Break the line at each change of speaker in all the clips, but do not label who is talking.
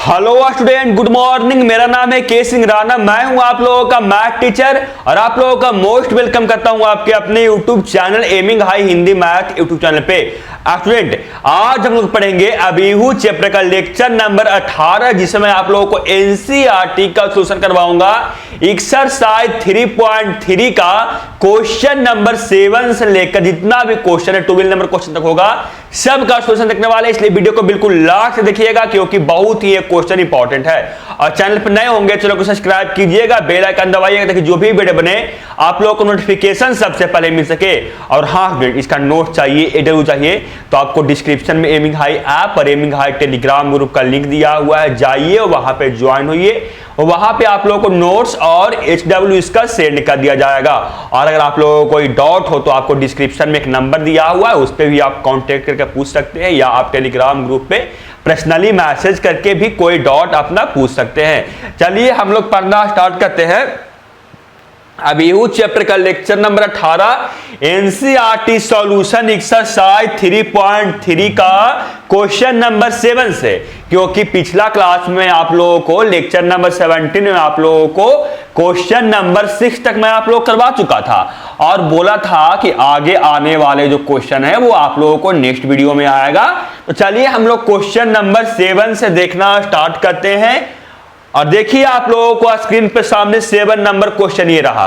Hello student, good morning. मेरा नाम है के सिंह राणा। मैं हूं आप लोगों का मैथ टीचर और आप लोगों का मोस्ट वेलकम करता हूं आपके अपने YouTube channel aiming high Hindi math YouTube channel पे। स्टूडेंट, आज हम लोग पढ़ेंगे अबीहू चैप्टर का लेक्चर नंबर 18, जिसमें आप लोगों को एनसीईआरटी का सॉल्यूशन करवाऊंगा। एक्सरसाइज 3.3 का क्वेश्चन नंबर 7 से लेकर जितना भी क्वेश्चन है 12 नंबर क्वेश्चन तक होगा, सबका सॉल्यूशन देखने वाले, इसलिए वीडियो को बिल्कुल लास्ट से देखिएगा क्योंकि बहुत ही क्वेश्चन इंपॉर्टेंट है। और चैनल पर नए होंगे चैनल को सब्सक्राइब कीजिएगा, बेल आइकन दबाइएगा ताकि जो भी वीडियो बने आप लोगों को नोटिफिकेशन सबसे पहले मिल सके। और हाँ, इसका नोट चाहिए, एडरू चाहिए तो आपको डिस्क्रिप्शन में एमिंग हाई ऐप और एमिंग हाई टेलीग्राम ग्रुप का लिंक दिया हुआ है, जाइए वहां पे ज्वाइन होइए। वहां पे आप लोगों को नोट्स और HW इसका सेंड कर दिया जाएगा। और अगर आप लोगों को कोई डाउट हो तो आपको डिस्क्रिप्शन में एक नंबर दिया हुआ है, उस पर भी आप कांटेक्ट करके पूछ सकते हैं, या आप टेलीग्राम ग्रुप पे पर्सनली मैसेज करके भी कोई डाउट अपना पूछ सकते हैं। चलिए हम लोग पढ़ना स्टार्ट करते हैं। अबीहू चैप्टर का lecture number 18 NCERT solution exercise 3.3 का क्वेश्चन नंबर 7 से, क्योंकि पिछला क्लास में आप लोगों को लेक्चर नंबर 17 में आप लोगों को क्वेश्चन नंबर 6 तक मैं आप लोग करवा चुका था और बोला था कि आगे आने वाले जो क्वेश्चन है वो आप लोगों को नेक्स्ट वीडियो में आएगा। तो चलिए हम लोग क्वेश्चन नंबर 7 से देखना स्टार्ट करते हैं। और देखिए आप लोगों को स्क्रीन पे सामने 7 नंबर क्वेश्चन ये रहा,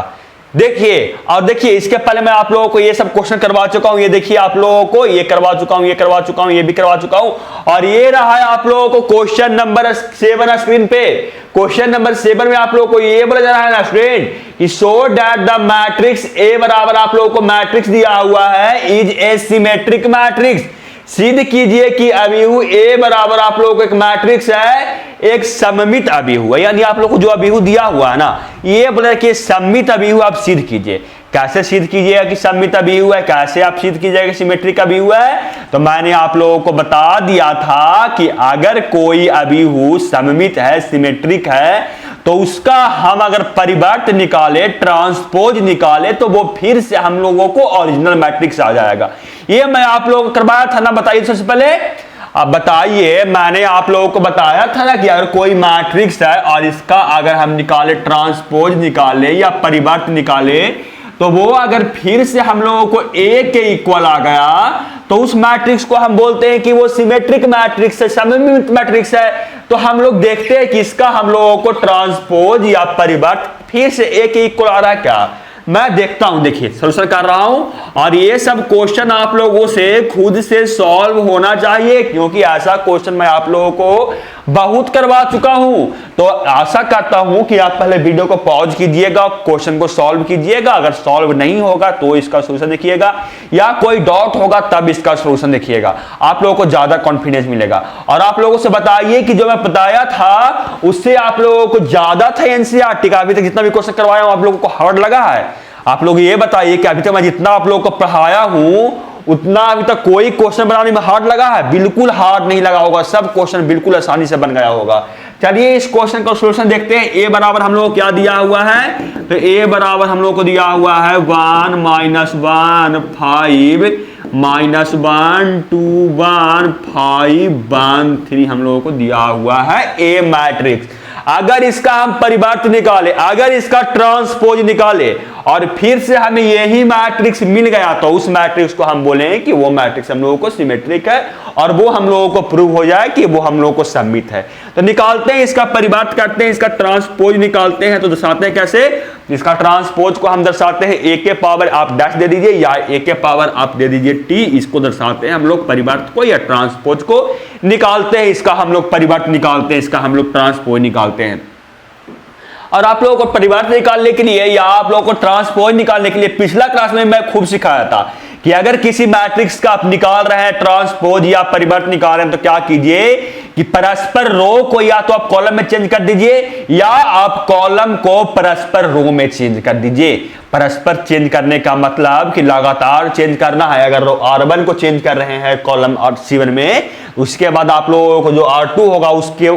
देखिए। और देखिए इसके पहले मैं आप लोगों को ये सब क्वेश्चन करवा चुका हूं, ये देखिए आप लोगों को ये करवा चुका हूं, ये करवा चुका हूं, ये भी करवा चुका हूं। और ये रहा है आप लोगों को क्वेश्चन नंबर 7 स्क्रीन पे। क्वेश्चन नंबर 7 में आप लोगों को ये बोला जा रहा है ना स्टूडेंट कि show that the matrix A बराबर, आप लोगों को मैट्रिक्स दिया हुआ है, इज ए सिमेट्रिक मैट्रिक्स। सिद्ध कीजिए कि अबीहू ए बराबर आप लोगों को एक मैट्रिक्स है, एक सममित अबीहू है। यानी आप लोगों को जो अबीहू दिया हुआ है ना, ये बोला कि सममित अबीहू आप सिद्ध कीजिए। कैसे सिद्ध कीजिएगा कि सममित अबीहू है, कैसे आप सिद्ध कीजिएगा कि सिमेट्रिक अबीहू है? तो मैंने आप लोगों को बता दिया था कि अगर कोई अबीहू सममित है, सिमेट्रिक है, तो उसका हम अगर परिवर्त निकाले, ट्रांसपोज निकाले, तो वो फिर से हम लोगों को ओरिजिनल मैट्रिक्स आ जाएगा। ये मैं आप लोगों को करवाया था ना, बताइए सबसे पहले। अब बताइए, मैंने आप लोगों को बताया था ना कि अगर कोई मैट्रिक्स है और इसका अगर हम निकाले, ट्रांसपोज निकाले या परिवर्त निकाले, तो वो अगर फिर से हम लोगों को ए के इक्वल आ गया तो उस मैट्रिक्स को हम बोलते हैं कि वो सिमेट्रिक मैट्रिक्स है, सममित मैट्रिक्स है। तो हम लोग देखते हैं कि इसका हम लोगों को ट्रांसपोज या परिवर्त फिर से ए के इक्वल आ रहा है क्या? मैं देखता हूं, देखिए सॉल्यूशन कर रहा हूं। और ये सब क्वेश्चन आप लोगों से खुद से सॉल्व होना चाहिए, क्योंकि ऐसा क्वेश्चन मैं आप लोगों को बहुत करवा चुका हूं। तो आशा करता हूं कि आप पहले वीडियो को पॉज कीजिएगा, क्वेश्चन को सॉल्व कीजिएगा। अगर सॉल्व नहीं होगा तो इसका सॉल्यूशन देखिएगा, या कोई डाउट होगा तब इसका सॉल्यूशन देखिएगा, आप लोगों को ज्यादा कॉन्फिडेंस मिलेगा। और आप लोगों से बताइए कि जो मैं बताया था उससे आप लोगों को ज्यादा था एनसीईआरटी का, अभी तक जितना भी क्वेश्चन करवाया हूं आप लोगों को हार्ड लगा है? आप लोग ये बताइए कि अभी तक मैं जितना आप लोगों को पढ़ाया हूं उतना अभी तक कोई क्वेश्चन बनाने में हार्ड लगा है? बिल्कुल हार्ड नहीं लगा होगा, सब क्वेश्चन बिल्कुल आसानी से बन गया होगा। चलिए इस क्वेश्चन का सॉल्यूशन देखते हैं। ए बराबर हम लोगों को क्या दिया हुआ है? तो ए बराबर हम लोगों को दिया हुआ है 1 - 1 5 -1 2 1 5 1 3 हम लोगों को दिया हुआ है ए मैट्रिक्स। अगर इसका हम परिवर्त निकाले, अगर इसका ट्रांसपोज निकाले और फिर से हमें यही मैट्रिक्स मिल गया, तो उस मैट्रिक्स को हम बोले कि वो मैट्रिक्स हम लोगों को सिमेट्रिक है और वो हम लोगों को प्रूव हो जाए कि वो हम लोगों को सममित है। तो निकालते हैं, इसका परिवर्त करते हैं, इसका ट्रांसपोज निकालते हैं। तो दर्शाते हैं कैसे? इसका ट्रांसपोज को हम दर्शाते हैं ए के पावर आप डैश दे दीजिए या ए के पावर आप दे दीजिए टी। इसको दर्शाते हैं हम लोग परिवर्त को या ट्रांसपोज को। निकालते हैं इसका हम लोग परिवर्त निकालते हैं, इसका हम लोग ट्रांसपोज निकालते हैं। और आप लोगों को परिवर्त निकालने के लिए या आप लोगों को ट्रांसपोज निकालने के लिए पिछला क्लास में मैं खूब सिखाया था कि अगर किसी मैट्रिक्स का आप निकाल रहे हैं ट्रांसपोज या परिवर्त निकाल रहे हैं, तो क्या कीजिए कि परस्पर रो को या तो आप कॉलम में चेंज कर दीजिए या आप कॉलम को परस्पर रो में चेंज कर दीजिए। परस्पर चेंज करने का मतलब कि लगातार चेंज करना है। अगर R1 को चेंज कर रहे हैं कॉलम और C1 में, उसके बाद आप लोगों को जो R2 होगा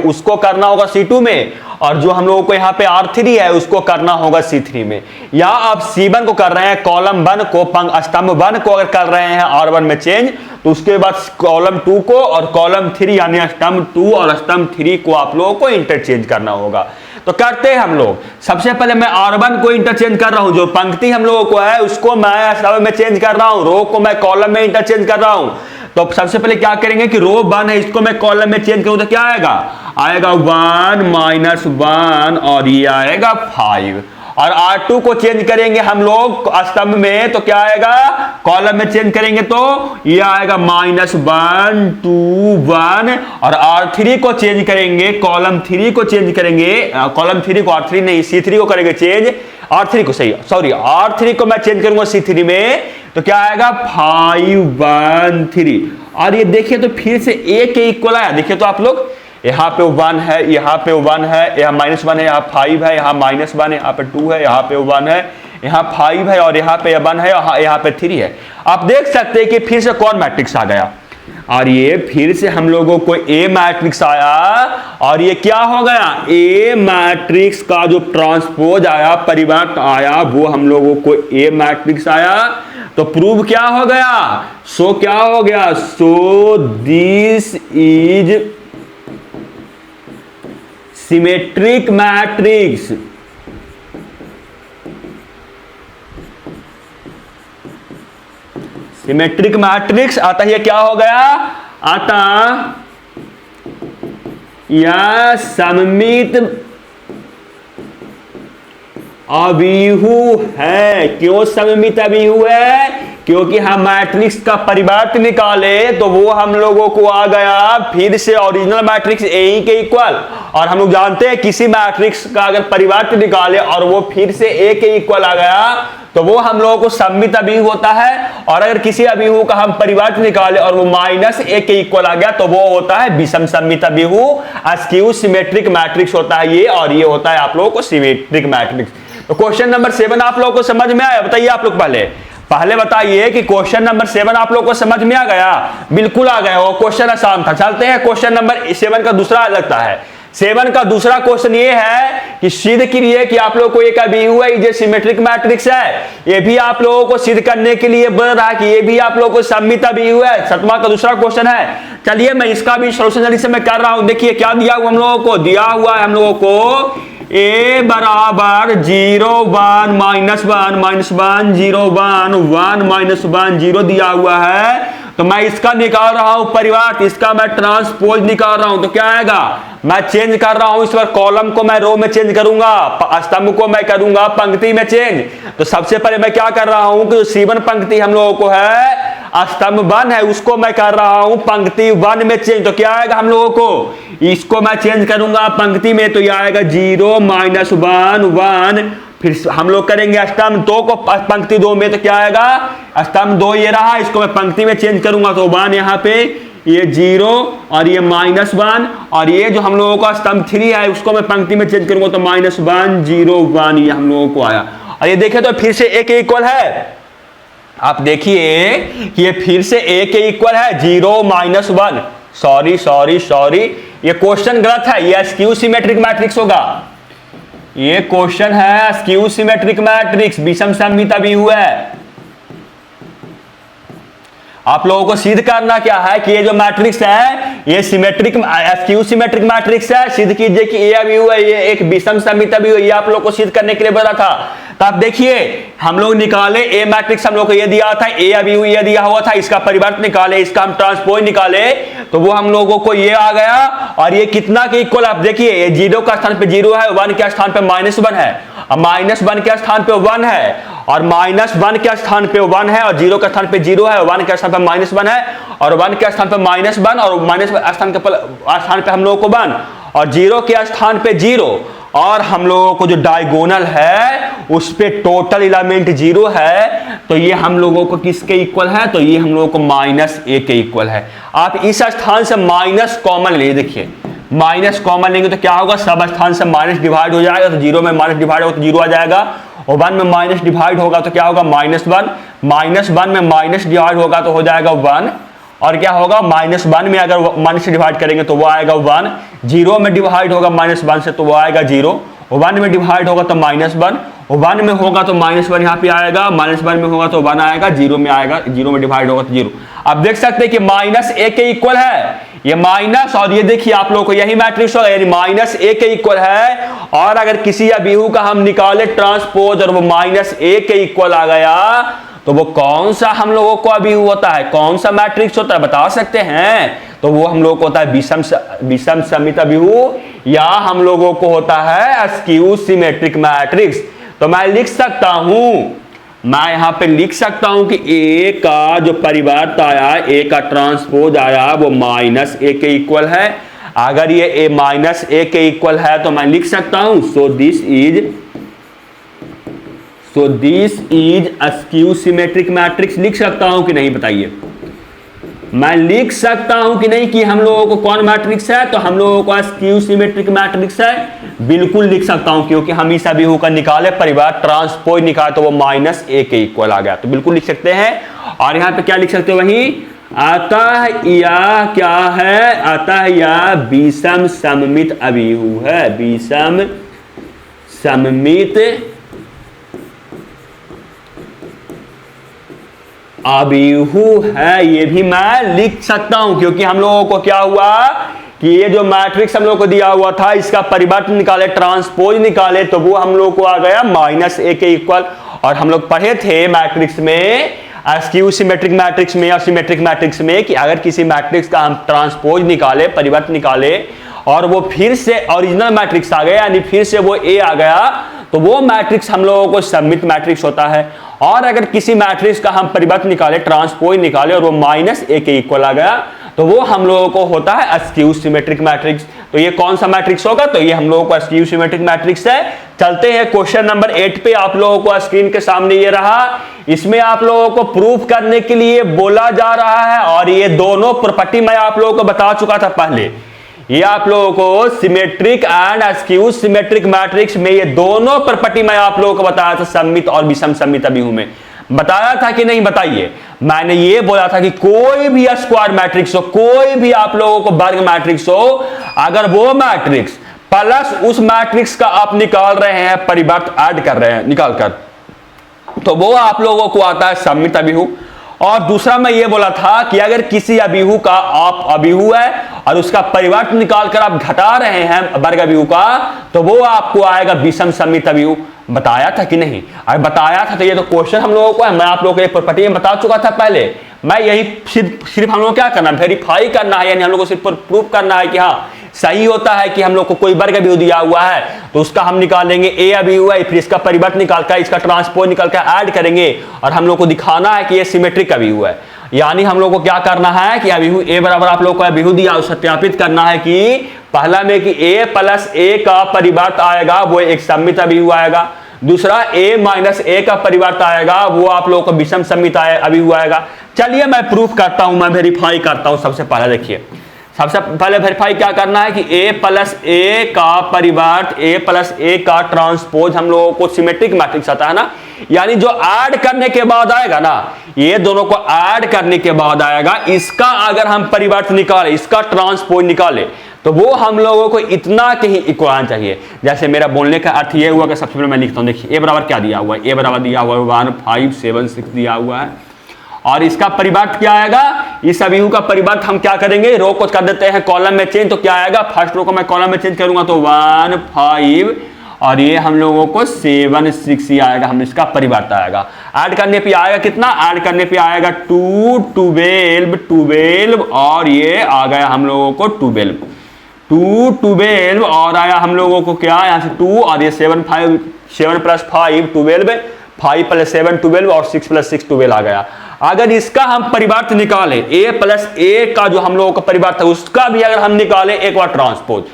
उसको करना होगा C2 में, और जो हम लोगों को यहाँ पे R3 है उसको करना होगा C3 में। या आप C1 को कर रहे हैं कॉलम 1 को, स्तंभ 1 को अगर कर रहे हैं R1 में चेंज, तो उसके बाद कॉलम 2 को और कॉलम 3 यानी स्तंभ 2 और स्तंभ 3 को आप लोगों को इंटरचेंज करना होगा। तो करते हैं हम लोग। सबसे पहले मैं R1 को इंटरचेंज कर रहा हूं, जो पंक्ति हम लोगों को है उसको मैं स्तंभ में चेंज कर रहा हूं, रो को मैं कॉलम में इंटरचेंज कर रहा हूं। तो सबसे पहले क्या करेंगे कि रो 1 है, इसको मैं कॉलम में चेंज करूं तो क्या आएगा 1 माइनस 1 और ये आएगा 5। और R2 को चेंज करेंगे हम लोग स्तंभ में तो क्या आएगा, कॉलम में चेंज करेंगे तो ये आएगा -1 2 1। और R3 को चेंज करेंगे, कॉलम 3 को चेंज करेंगे, कॉलम 3 को R3 नहीं C3 को करेंगे चेंज, R3 को सही सॉरी R3 को मैं चेंज करूंगा C3 में तो क्या आएगा 5 1 3। और ये देखिए तो फिर से A के इक्वल आया। देखिए तो आप लोग यहाँ पे 1 है, यहाँ पे 1 है, यहाँ -1 है, यहाँ 5 है, यहाँ -1 है, यहाँ पे 2 है, यहाँ पे 1 है, यहाँ 5 है और यहाँ पे 1 है, यहाँ पे 3 है। आप देख सकते हैं कि फिर से कौन मैट्रिक्स आ गया और ये फिर से हम लोगों को A मैट्रिक्स आया। और ये क्या हो गया, A मैट्रिक्स का जो ट्रांसपोज आया, परिवर्त आया, वो हम लोगों को A मैट्रिक्स आया। तो प्रूव क्या हो गया, सो क्या हो गया, so this is symmetric matrix. Symmetric matrix आता है, क्या हो गया, आता यह सममित अभिहु है। क्यों सममित अभिहु है, क्योंकि हम मैट्रिक्स का परिवर्त निकाले तो वो हम लोगों को आ गया फिर से ओरिजिनल मैट्रिक्स ए के इक्वल। और हम लोग जानते हैं किसी मैट्रिक्स का अगर परिवर्त निकाले और वो फिर से ए के इक्वल आ गया तो वो हम लोगों को सममित अभिहु होता है। और अगर किसी अभिहु का हम परिवर्त निकाले और वो -a के इक्वल आ गया तो वो होता है विषम सममित अभिहु, स्क्यू सिमेट्रिक मैट्रिक्स होता है ये। और ये होता है आप लोगों को सिमेट्रिक मैट्रिक्स। तो क्वेश्चन नंबर 7 आप लोगों को समझ में आया, बताइए आप लोग पहले बताइए कि क्वेश्चन नंबर 7 आप लोगों को समझ में आ गया। बिल्कुल आ गया, वो क्वेश्चन आसान था। चलते हैं क्वेश्चन नंबर 7 का दूसरा लगता है। 7 का दूसरा क्वेश्चन ये है कि सिद्ध कीजिए कि आप लोगों को एक अभिहु है ये सिमेट्रिक मैट्रिक्स है। ये भी आप लोगों को सिद्ध करने के लिए बोल रहा है कि ये भी आप लोगों को सममित अभिहु है। 7वां का दूसरा क्वेश्चन है। चलिए मैं इसका भी सॉल्यूशन जल्दी से मैं कर रहा हूं। देखिए क्या दिया हुआ हम लोगों को, दिया हुआ है हम लोगों को a बराबर 0 1 -1 -1 0 1 1 -1 0 दिया हुआ है। तो मैं इसका निकाल रहा हूं परिवर्त, इसका मैं ट्रांसपोज निकाल रहा हूं तो क्या आएगा, मैं चेंज कर रहा हूं इस बार कॉलम को मैं रो में चेंज करूंगा, स्तंभ को मैं करूंगा पंक्ति में चेंज। तो सबसे पहले मैं क्या कर रहा हूं कि C1 पंक्ति हम लोगों को है स्तंभ 1 है उसको मैं कर रहा हूं पंक्ति 1 में चेंज। तो क्या आएगा हम लोगों को, इसको मैं चेंज करूंगा पंक्ति में तो यह आएगा 0 -1 1। फिर हम लोग करेंगे स्तंभ 2 को पंक्ति 2 में तो क्या आएगा, स्तंभ 2 ये रहा, इसको मैं पंक्ति में चेंज करूंगा तो 1 यहाँ पे, ये 0 और ये -1। और ये जो हम लोगों का स्तंभ 3 है उसको मैं पंक्ति में चेंज करूंगा तो -1 0 1 ये हम लोगों को आया। और ये देखे तो फिर से a के इक्वल है। आप देखिए कि ये फिर से a के इक्वल है 0 -1। सॉरी ये क्वेश्चन गलत है, ये स्क्यू सिमेट्रिक मैट्रिक्स होगा। ये क्वेश्चन है स्क्यू सिमेट्रिक मैट्रिक्स, विषम सममित अभिहु है। आप लोगों को सिद्ध करना क्या है कि ये जो मैट्रिक्स है ये सिमेट्रिक स्क्यू सिमेट्रिक मैट्रिक्स है। सिद्ध कीजिए कि ए अभिहु है, ये एक विषम सममित अभिहु है। ये आप लोग को सिद्ध करने के लिए बोला था। तो आप देखिए हम लोग निकाले ए मैट्रिक्स, हम लोग को ये दिया था ए अभिहु ये दिया हुआ था, इसका परिवर्त निकाले, इसका हम ट्रांसपोज निकाले तो वो हम लोगों को ये आ गया। और ये कितना के इक्वल, आप देखिए ये 0 का स्थान पे 0 है, 1 के स्थान पे -1 है, और -1 के स्थान पे 1 है, और -1 के स्थान पे 1 है, और 0 के स्थान पे 0 है, 1 के स्थान पे -1 है, और 1 के स्थान पे -1 और माइनस स्थान पे हम लोगों को 1 और 0 के स्थान पे 0। और हम लोगों को जो डायगोनल है उस पे टोटल एलिमेंट 0 है। तो ये हम लोगों को किसके इक्वल है, तो ये हम लोगों को -a के इक्वल है। आप इस स्थान से माइनस कॉमन ले, देखिए माइनस कॉमन लेंगे तो क्या होगा, सब स्थान से माइनस डिवाइड हो जाएगा तो 0 में माइनस डिवाइड होगा तो 0 आ जाएगा, और 1 में माइनस डिवाइड होगा तो क्या होगा -1, -1 में माइनस डिवाइड होगा तो हो जाएगा 1, और क्या होगा -1 में अगर माइनस से डिवाइड करेंगे तो वो आएगा 1, 0 में डिवाइड होगा -1 से तो वो आएगा 0, 1 में डिवाइड होगा तो -1, वन में होगा तो -1 यहाँ पे आएगा, -1 में होगा तो 1 आएगा, 0 में आएगा, 0 में डिवाइड होगा तो 0। अब देख सकते हैं कि -a के इक्वल है ये माइनस, और ये देखिए आप लोगों को यही मैट्रिक्स होगा, यानी -a के इक्वल है। और अगर किसी अभिहु का हम निकाले ट्रांसपोज और वो -a के इक्वल आ गया तो वो कौन सा हम लोगों को अभिहु होता है, कौन सा मैट्रिक्स होता है, बता सकते हैं? तो वो हम लोगों को होता है विषम समित अभिहु, या हम लोगों को होता है स्क्यू सिमेट्रिक मैट्रिक्स। तो मैं लिख सकता हूं, मैं यहां पे लिख सकता हूं कि ए का जो परिवर्त आया, ए का ट्रांसपोज आया वो -a के इक्वल है। अगर ये -a के इक्वल है तो मैं लिख सकता हूं so this is skew symmetric matrix. लिख सकता हूं कि नहीं बताइए? मैं लिख सकता हूं कि नहीं कि हम लोगों को कौन मैट्रिक्स है? तो हम लोगों को स्क्यू सिमेट्रिक मैट्रिक्स है। बिल्कुल लिख सकता हूं, क्योंकि हम इस अभिहु का निकाले परिवर्त ट्रांसपोज निकाले तो वो -a के इक्वल आ गया, तो बिल्कुल लिख सकते हैं। और यहां पे क्या लिख सकते हो वही, अतः यह क्या है, अतः यह विषम सममित अभिहु है, विषम सममित अभिहु है। ये भी मैं लिख सकता हूं, क्योंकि हम लोगों को क्या हुआ कि ये जो मैट्रिक्स हम लोग को दिया हुआ था इसका परिवर्त निकाले ट्रांसपोज निकाले तो वो हम लोग को आ गया -a के इक्वल। और हम लोग पढ़े थे मैट्रिक्स में, स्क्यू सिमेट्रिक मैट्रिक्स में और सिमेट्रिक मैट्रिक्स में, कि अगर किसी मैट्रिक्स का हम ट्रांसपोज निकाले, परिवर्त निकाले और वो फिर से ओरिजिनल मैट्रिक्स आ गया, यानी फिर से वो a आ गया, तो वो मैट्रिक्स हम लोगों को सममित मैट्रिक्स होता है। और अगर किसी मैट्रिक्स का हम परिवर्त निकाले, ट्रांसपोज निकाले और वो -a के इक्वल आ गया तो वो हम लोगों को होता है स्क्यू सिमेट्रिक मैट्रिक्स। तो ये कौन सा मैट्रिक्स होगा? तो ये हम लोगों को स्क्यू सिमेट्रिक मैट्रिक्स है। चलते हैं क्वेश्चन नंबर 8 पे। आप लोगों को स्क्रीन के सामने ये रहा, इसमें आप लोगों को प्रूफ करने के लिए बोला जा रहा है, और ये दोनों प्रॉपर्टी मैं आप लोगों को बता चुका था पहले। ये आप लोगों को symmetric and skew symmetric matrix में ये दोनों प्रॉपर्टी मैं आप लोगों को बताया था, सममित और विषम सममित अभिहु में। बताया था कि नहीं बताइए? मैंने ये बोला था कि कोई भी स्क्वायर मैट्रिक्स हो, कोई भी आप लोगों को वर्ग मैट्रिक्स हो, अगर वो मैट्रिक्स प्लस उस मैट्रिक्स का आप निकाल रहे हैं परिवर्त ऐड कर रहे हैं निकाल कर, तो वो आप लोगों को आता है सममित अभिहु। और दूसरा मैं ये बोला था कि अगर किसी अभिहु का आप अभिहु है और उसका परिवर्त निकाल कर आप घटा रहे हैं वर्ग अभिहु का, तो वो आपको आएगा विषम सममित अभिहु। बताया था कि नहीं? अगर बताया था तो ये तो क्वेश्चन हम लोगों को है, मैं आप लोगों को एक प्रॉपर्टी में बता चुका था पहले। मैं यही सिर्फ हम लोग क्या करना है, वेरीफाई करना है, यानी हम लोग को सिर्फ प्रूफ करना है कि हाँ सही होता है कि हम लोग को कोई वर्ग अभिहु दिया हुआ है तो उसका हम निकालेंगे ए अभिहु है, फिर इसका परिवर्त निकाल कर इसका ट्रांसपोज निकाल कर ऐड करेंगे, और हम लोग को दिखाना है कि ये सिमेट्रिक अभिहु है। यानी हम लोग को क्या करना है कि अभिहु ए बराबर आप लोग को अभिहु दिया, सत्यापित करना है कि पहला में कि a प्लस a का परिवर्त आएगा वो एक सममित अभिहु आएगा, दूसरा a माइनस a का परिवर्त आएगा वो आप लोगों को विषम सममित अभिहु आएगा। चलिए मैं प्रूफ करता हूं, मैं वेरीफाई करता हूं। सबसे पहले देखिए, सबसे पहले वेरीफाई क्या करना है कि a प्लस a का परिवर्त, a प्लस a का ट्रांसपोज हम लोगों को सिमेट्रिक मैट्रिक्स आता है ना, यानी जो ऐड करने के बाद आएगा ना, ये दोनों को ऐड करने के बाद आएगा, इसका अगर हम परिवर्त निकाले, इसका ट्रांसपोज निकाले तो वो हम लोगों को इतना कहीं इक्वल आना चाहिए। जैसे मेरा बोलने का अर्थ ये हुआ कि सबसे पहले मैं लिखता हूं, देखिए a बराबर क्या दिया हुआ है, a बराबर दिया हुआ है 1576 दिया हुआ है, और इसका परिवर्त क्या आएगा, इस अभिहु का परिवर्त हम क्या करेंगे, रो को कर देते हैं कॉलम में चेंज, तो क्या आएगा, फर्स्ट रो को मैं कॉलम में चेंज करूंगा तो 1 5 और ये हम लोगों को 7 6 ही आएगा, हम इसका परिवर्त आएगा। ऐड करने पे आएगा कितना, ऐड करने पे आएगा 2 12 और ये आ गया हम लोगों को 2 12 और आया हम लोगों को क्या, यहाँ से 2 और ये 7 प्लस 5 12, 5 प्लस 7 12 और 6 प्लस 6 12 आ गया। अगर इसका हम परिवर्त निकाले, a प्लस a का जो हम लोगों का परिवर्त है उसका भी अगर हम निकाले एक बार ट्रांसपोज,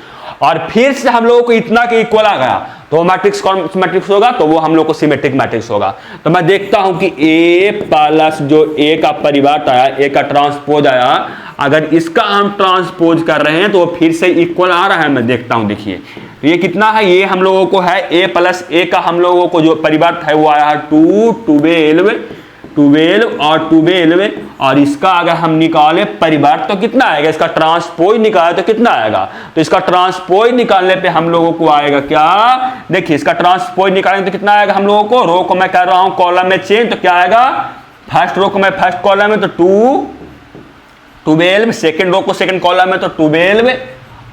और फिर से हम लोगों को इतना के इक्वल आ गया, तो मैट्रिक्स कौन मैट्रिक्स होगा, तो वो हम लोग को सिमेट्रिक मैट्रिक्स होगा। तो मैं देखता हूं कि a प्लस जो a का परिवर्त आया, a का ट्रांसपोज आया, अगर इसका हम ट्रांसपोज कर रहे हैं तो वो फिर से इक्वल आ रहा है। मैं देखता हूं, देखिए तो ये कितना है, ये हम लोगों को है a प्लस a का हम लोगों को जो परिवर्त है वो आया है 2 12 12 और 12 और इसका अगर हम निकाले परिवर्त तो कितना आएगा, इसका ट्रांसपोज निकाले तो कितना आएगा, तो इसका ट्रांसपोज निकालने पे हम लोगों को आएगा क्या, देखिए इसका ट्रांसपोज निकालेंगे तो कितना आएगा हम लोगों को, रो को मैं कर रहा हूं कॉलम में चेंज, तो क्या आएगा फर्स्ट रो को मैं फर्स्ट कॉलम में तो 12, सेकेंड रो को सेकेंड कॉलम में तो 12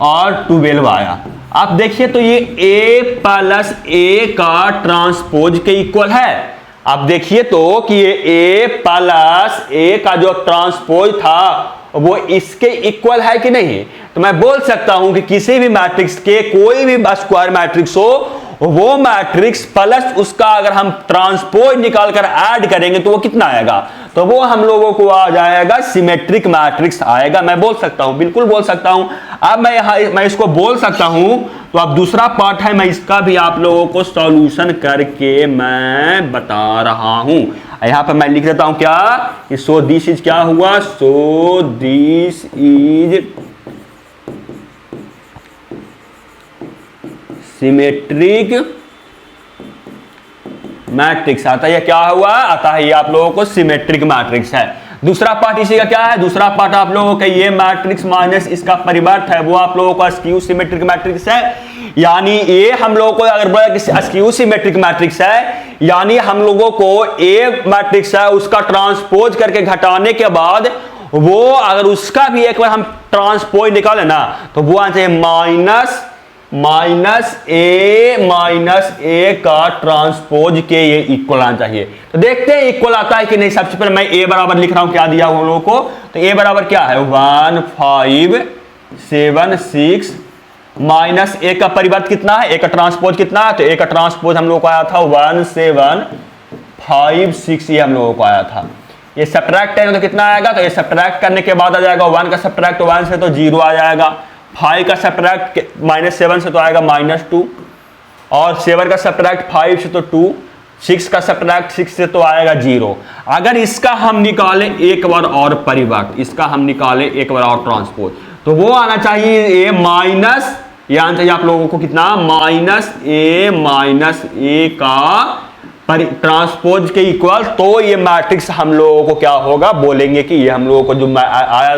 और 12 आया। आप देखिए तो ये a प्लस a का ट्रांसपोज के इक्वल है। आप देखिए तो कि ये a प्लस a का जो ट्रांसपोज था वो इसके इक्वल है कि नहीं। तो मैं बोल सकता हूं कि किसी भी मैट्रिक्स के कोई भी स्क्वायर मैट्रिक्स हो, वो मैट्रिक्स प्लस उसका अगर हम ट्रांसपोज निकाल कर ऐड करेंगे तो वो कितना आएगा, तो वो हम लोगों को आ जाएगा सिमेट्रिक मैट्रिक्स आएगा। मैं बोल सकता हूं, बिल्कुल बोल सकता हूं। अब मैं इसको बोल सकता हूं, तो अब दूसरा पार्ट है, मैं इसका भी आप लोगों को सॉल्यूशन करके मैं बता रहा हूं। यहां पर मैं लिख देता हूं क्या, सो दिस इज क्या हुआ, so this is symmetric matrix आता है। क्या हुआ, आता है ये आप लोगों को सिमेट्रिक मैट्रिक्स है। दूसरा पार्ट इसी का क्या है, दूसरा पार्ट आप लोगों का ये मैट्रिक्स माइनस इसका परिवर्त है, वो आप लोगों का स्क्यू सिमेट्रिक मैट्रिक्स है। यानी ये हम लोगों को अगर बोला कि स्क्यू सिमेट्रिक मैट्रिक्स है, यानी हम लोगों को ए मैट्रिक्स है उसका ट्रांसपोज करके घटाने के बाद वो अगर उसका भी एक बार हम ट्रांसपोज निकाले ना, तो वो आना चाहिए माइनस ए का ट्रांसपोज के ये इक्वल आना चाहिए। तो देखते हैं इक्वल आता है कि नहीं। सबसे पहले मैं ए बराबर लिख रहा हूं, क्या दिया हुआ लोगों को, तो ए बराबर क्या है 1576 माइनस ए का परिवर्त कितना है, ए का ट्रांसपोज कितना है, तो ए का ट्रांसपोज हम लोग को आया था 1756, ये हम लोगों को आया था। ये सब्ट्रैक्ट करेंगे तो कितना आएगा, तो ये सब्ट्रैक्ट करने के बाद आ जाएगा 1 का सब्ट्रैक्ट 1 से तो 0 आ जाएगा, 5 का सब्ट्रैक्ट -7 से तो आएगा -2, और 7 का सब्ट्रैक्ट 5 से तो 2, 6 का सब्ट्रैक्ट 6 से तो आएगा 0। अगर इसका हम निकाले एक बार और परिवर्त, इसका हम निकाले एक बार और ट्रांसपोज, तो वो आना चाहिए ए माइनस, ये आना चाहिए आप लोगों को कितना, -a का ट्रांसपोज के इक्वल। तो ये मैट्रिक्स हम लोगों को क्या होगा, बोलेंगे कि ये हम लोगों को जो आया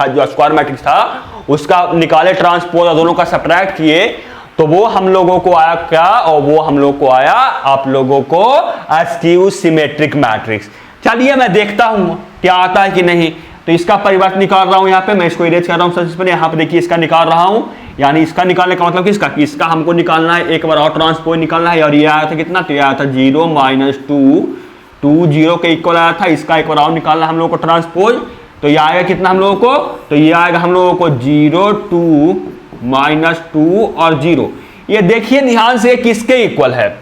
जो स्क्वायर मैट्रिक्स था उसका निकाले ट्रांसपोज और दोनों का सब्ट्रैक्ट किए, तो वो हम लोगों को आया क्या, और वो हम लोग को आया आप लोगों को स्क्यू सिमेट्रिक मैट्रिक्स। चलिए मैं देखता हूं क्या आता है कि नहीं। तो इसका परिवर्तन निकाल रहा हूं, यहाँ पे मैं इसको इरेज कर रहा हूं सबसे पहले। यहाँ पे देखिए इसका निकाल रहा हूं, यानी इसका निकालने का मतलब किसका, इसका हमको निकालना है, एक बार और ट्रांसपोज निकालना है। और ये आया था कितना, तो ये आया था 0 - 2 0 के इक्वल आया था। इसका एक बार और निकालना हम लोग को ट्रांसपोज, तो ये आएगा कितना हम लोगों को, तो ये आएगा हम लोगों को 0 2 -2 और 0। ये देखिए ध्यान से किसके इक्वल है,